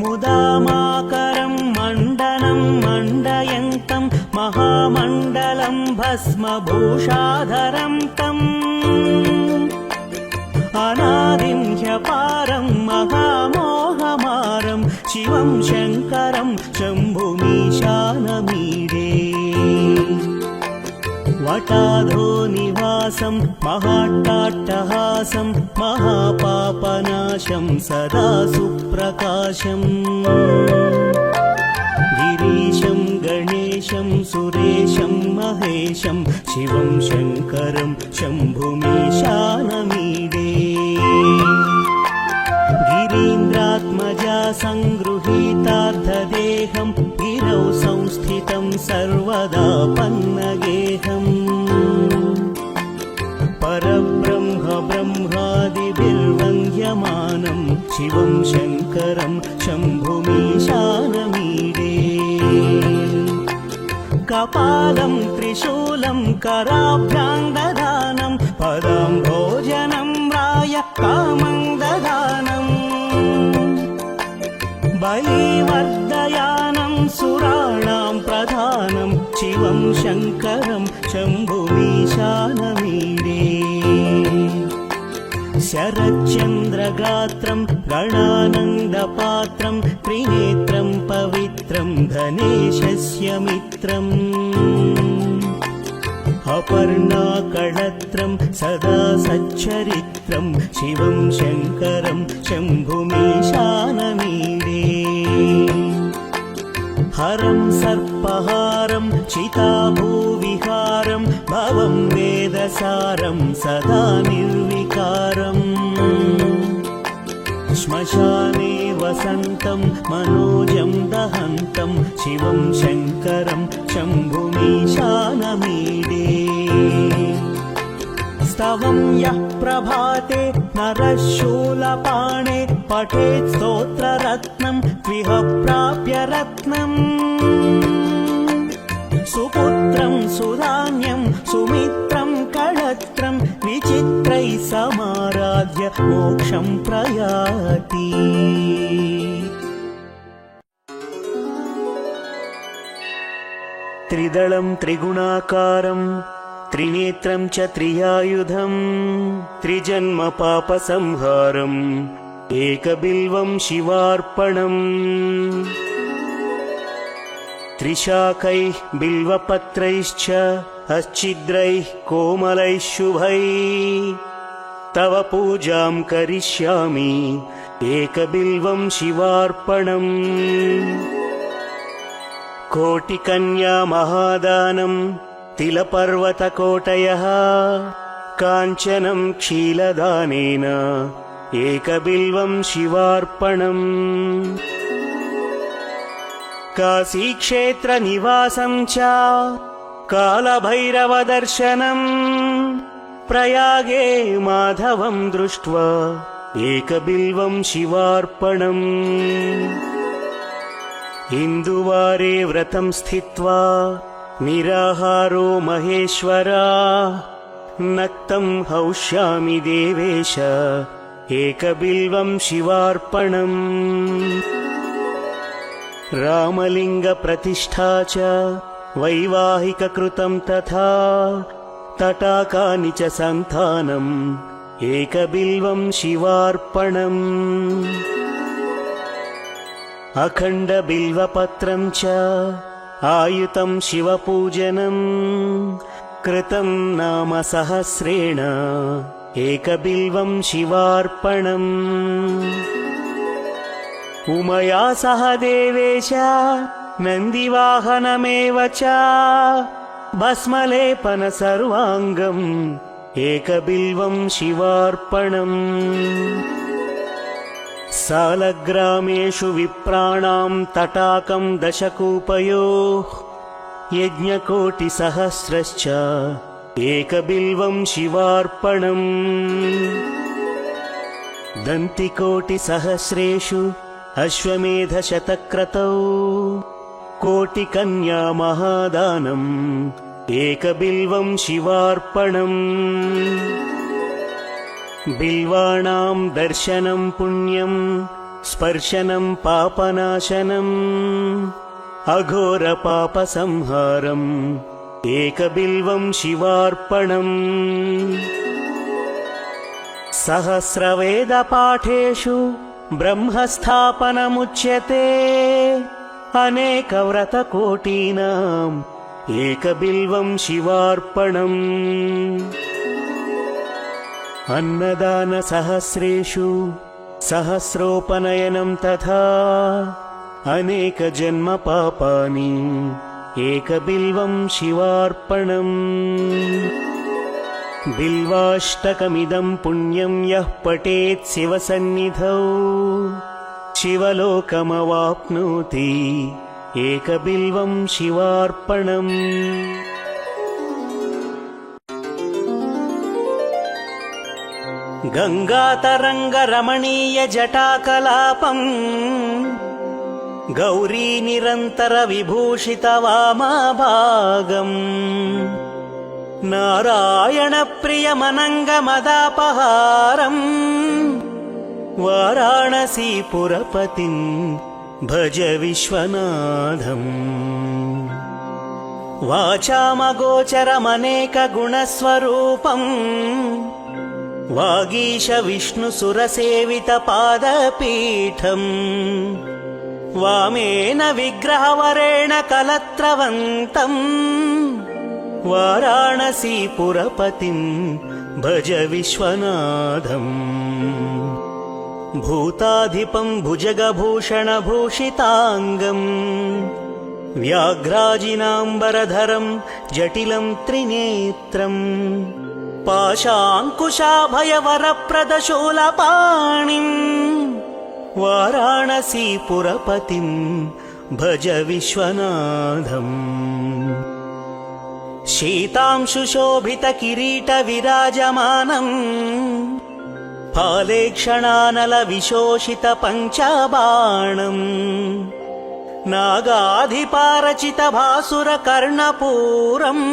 मुदामाकरं मण्डनं मण्डयन्तं महामण्डलं भस्मभूषाधरं तम् अनादिं ह्यपारं महामोहमारं शिवं शङ्करं शम्भुमीशानमीडे वटाधो निवासं महाट्टाट्टहासं महापापनाशं सदा सुप्रकाशम् गिरीशं गणेशं सुरेशं महेशं शिवं शङ्करं शम्भुमीशानमीडे गिरीन्द्रात्मजा सङ्गृहीतार्थदेहं गिरौ संस्थितं सर्वदा पन्नगेहम् परब्रह्म ब्रह्मादिभिर्वन्द्यमानं शिवं शङ्करं शम्भुमीशानमीडे कपालं त्रिशूलं कराभ्यां ददानं पदं भोजनं राय कामं ददानं बलिवर्धयानं सुराणां प्रधानं शिवं शङ्करं शम्भुमीशानमीडे शरच्चन्द्रगात्रं गणानन्दपात्रं त्रिनेत्रं पवित्रं धनेशस्य मित्रम् अपर्णाकळत्रं सदा सच्चरित्रं शिवं शङ्करं शम्भुमीशानमीडे हरं सर्पहारं चिताभूविहारं भवं वेदसारं सदा निर्विकारम् श्मशाने वसन्तं मनोजं दहन्तं शिवं शङ्करं शम्भुमीशानमीडे स्तवं यः प्रभाते नरः शूलपाणे पठेत् स्तोत्ररत्नं त्विह प्राप्य रत्नम् सुपुत्रं सुधान्यं सुमित्रं कळत्रं विचित्रैः समाराध्य मोक्षं प्रयाति त्रिदलं त्रिगुणाकारं त्रिनेत्रं च त्रियायुधं त्रिजन्म पापसंहारम् एकबिल्वं शिवार्पणम् त्रिशाकैः बिल्वपत्रैश्च अच्छिद्रैः कोमलैः शुभैः तव पूजां करिष्यामि एकबिल्वं शिवार्पणम् कोटिकन्या महादानं तिलपर्वतकोटयः काञ्चनं क्षीलदानेन एकबिल्वं शिवार्पणम् काशीक्षेत्रनिवासं च कालभैरवदर्शनम् प्रयागे माधवं दृष्ट्वा एकबिल्वं शिवार्पणम् इन्दुवारे व्रतं स्थित्वा निराहारो महेश्वरा नक्तं हौष्यामि देवेश एकबिल्वं शिवार्पणम् रामलिङ्गप्रतिष्ठा च वैवाहिककृतं तथा तटाकानि च सन्तानम् एकबिल्वं शिवार्पणम् अखण्डबिल्वपत्रं च आयुतं शिवपूजनम् कृतं नाम सहस्रेण एकबिल्वं शिवार्पणम् उमया सह देवेश नन्दिवाहनमेव च भस्मलेपन सर्वाङ्गम् एकबिल्वं शिवार्पणम् सालग्रामेषु विप्राणां तटाकं दशकूपयोः यज्ञकोटिसहस्रश्च एकबिल्वं शिवार्पणम् दन्तिकोटिसहस्रेषु अश्वमेधशतक्रतौ कोटिकन्या महादानम् एकबिल्वं शिवार्पणम् बिल्वाणां दर्शनं पुण्यं स्पर्शनं पापनाशनम् अघोरपापसंहारम् एकबिल्वं शिवार्पणम् सहस्रवेदपाठेषु ब्रह्मस्थापनमुच्यते अनेकव्रतकोटीनाम् एकबिल्वं शिवार्पणम् अन्नदानसहस्रेषु सहस्रोपनयनं तथा अनेकजन्मपापानि एकबिल्वं शिवार्पणम् बिल्वाष्टकमिदं पुण्यं यः पठेत् शिवसन्निधौ शिवलोकमवाप्नोति एकबिल्वं शिवार्पणम् गङ्गातरङ्गरमणीयजटाकलापम् गौरीनिरन्तरविभूषितवामाभागम् नारायणप्रियमनङ्गमदापहारम् वाराणसीपुरपतिं भज विश्वनाथम् वाचामगोचरमनेकगुणस्वरूपम् वागीशविष्णुसुरसेवितपादपीठम् वामेन विग्रहवरेण कलत्रवन्तम् वाराणसीपुरपतिं भज विश्वनाथम् भूताधिपं भुजगभूषणभूषिताङ्गम् व्याघ्राजिनाम्बरधरं जटिलं त्रिनेत्रम् पाशाङ्कुशाभयवरप्रदशूलपाणिम् वाराणसीपुरपतिं भज विश्वनाथम् शीतांशुशोभितकिरीटविराजमानम् फालेक्षणानलविशोषितपञ्चबाणम् नागाधिपारचितभासुरकर्णपूरम्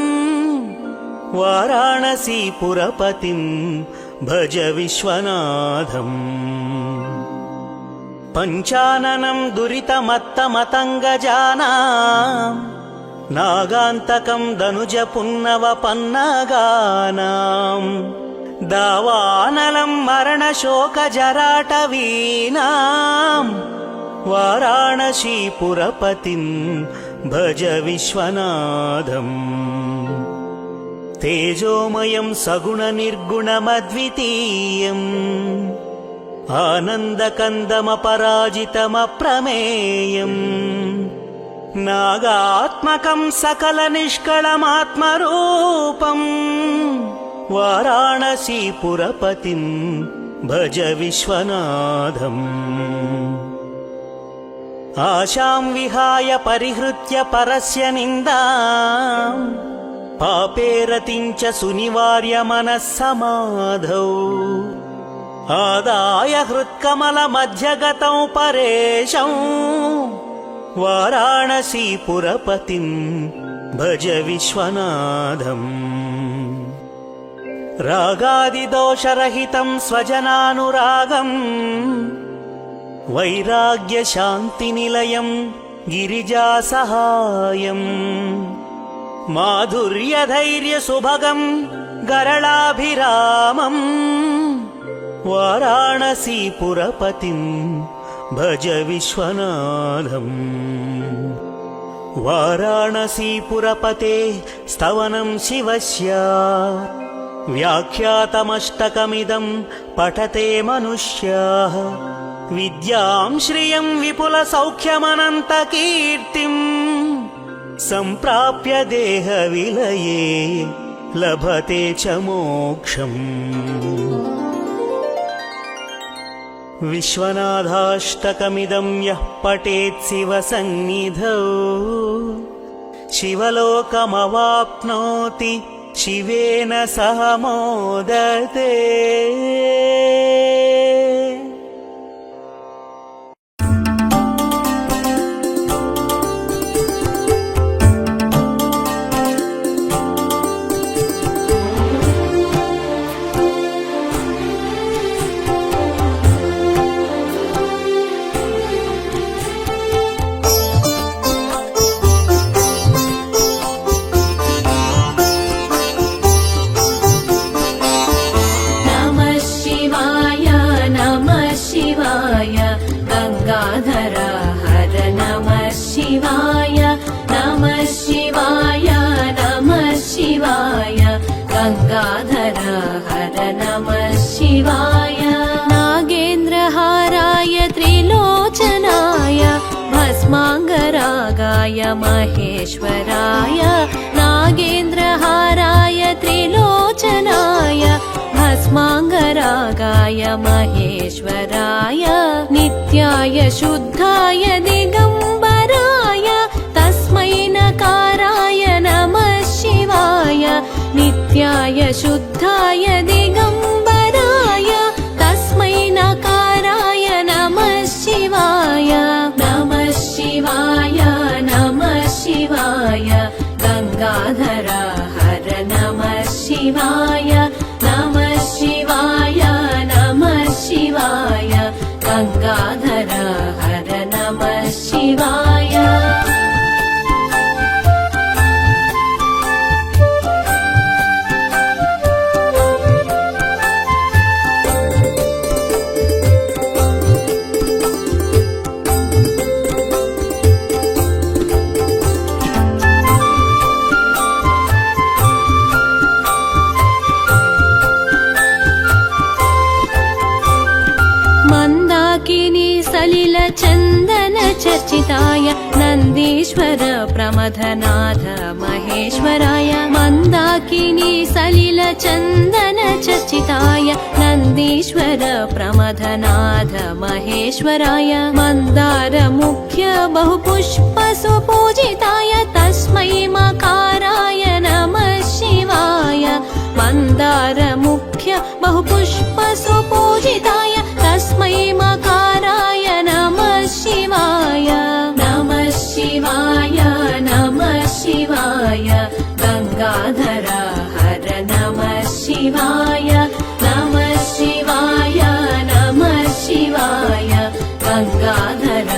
वाराणसीपुरपतिं भज विश्वनाथम् पञ्चाननं दुरितमत्तमतङ्गजानाम् नागान्तकं दनुजपुन्नवपन्नगानाम् दावानलं मरणशोकजराटवीनाम् वाराणसीपुरपतिं भज विश्वनाथम् तेजोमयं सगुणनिर्गुणमद्वितीयम् आनन्दकन्दमपराजितमप्रमेयम् नागात्मकं सकलनिष्कळमात्मरूपम् वाराणसीपुरपतिं भज विश्वनाथम् आशां विहाय परिहृत्य परस्य निन्दाम् पापे रतिं च सुनिवार्य मनः समाधौ आदाय हृत्कमलमध्यगतौ परेशौ वाराणसीपुरपतिं भज विश्वनाथम् रागादिदोषरहितं स्वजनानुरागम् वैराग्यशान्तिनिलयं गिरिजासहायम् माधुर्यधैर्यसुभगं गरलाभिरामम् वाराणसीपुरपतिं भज विश्वनाथम् वाराणसीपुरपते स्तवनं शिवस्य व्याख्यातमष्टकमिदं पठते मनुष्याः विद्यां श्रियं विपुलसौख्यमनन्तकीर्तिम् सम्प्राप्य देहविलये लभते च मोक्षम् विश्वनाथाष्टकमिदं यः पठेत् शिवसन्निधौ शिवलोकमवाप्नोति शिवेन सह मोदते। गंगाधर हर नमः शिवाय। नागेन्द्रहाराय त्रिलोचनाय भस्माङ्गरागाय महेश्वराय। नागेन्द्रहाराय त्रिलोचनाय भस्माङ्गरागाय महेश्वराय। नित्याय शुद्धाय दिगम्बराय तस्मै नकाराय नमः शिवाय। नित्याय शुद्धाय दिगम्बराय नन्दीश्वर प्रमथनाथ महेश्वराय मन्दाकिनी सलिल चन्दन चर्चिताय नन्दीश्वर प्रमथनाथ महेश्वराय मन्दार मुख्य बहुपुष्प सुपूजिताय तस्मै मकाराय नमः शिवाय मन्दार मुख्य बहुपुष्प सुपूजिताय तस्मै मकाराय नमः शिवाय नमः शिवाय नमः शिवाय गंगाधर हर नमः शिवाय नमः शिवाय नमः शिवाय गंगाधर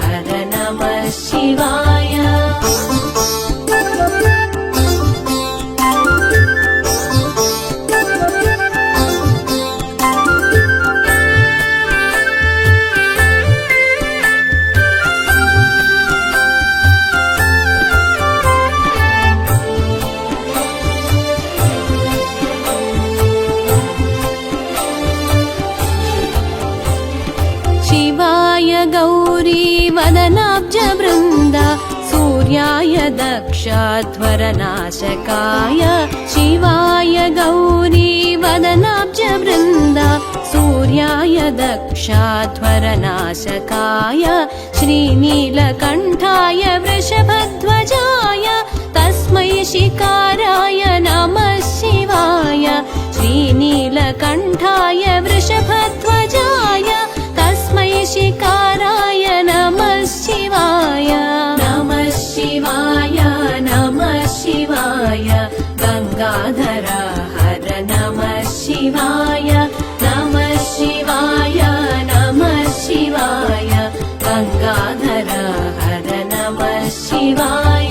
हर नमः शिवाय शिवाय गौरी वदनाब्ज वृन्द सूर्याय दक्षध्वरनाशकाय शिवाय गौरी वदनाब्ज वृन्द सूर्याय दक्षध्वरनाशकाय श्रीनीलकण्ठाय वृषभध्वजाय तस्मै शिकाराय नमः शिवाय श्रीनीलकण्ठाय वृषभध्वजाय तस्मै शिकाराय नमः शिवाय नमः शिवाय नमः शिवाय गंगाधर हर नमः शिवाय नमः शिवाय नमः शिवाय गंगाधर हर नमः शिवाय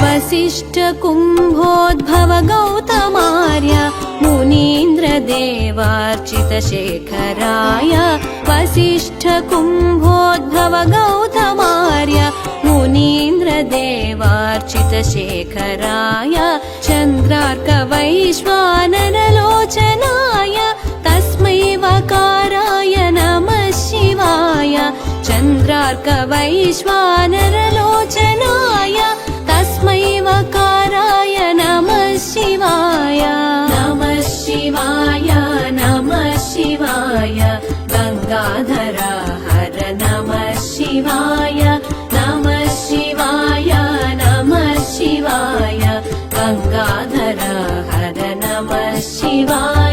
वसिष्ठ कुम्भोद्भव गौतमार्य मुनीन्द्र देवार्चित शेखराय वसिष्ठ कुम्भोद्भव गौतमार्य मुनीन्द्र देवार्चित शेखराय चन्द्रार्क वैश्वानरलोचनाय तस्मै वकाराय नमः शिवाय चन्द्रार्क वैश्वानरलोचनाय तस्मै वकाराय नमः शिवाय नमः शिवाय नमः शिवाय गंगाधर हर नमः शिवाय नमः शिवाय नमः शिवाय गंगाधर हर नमः शिवाय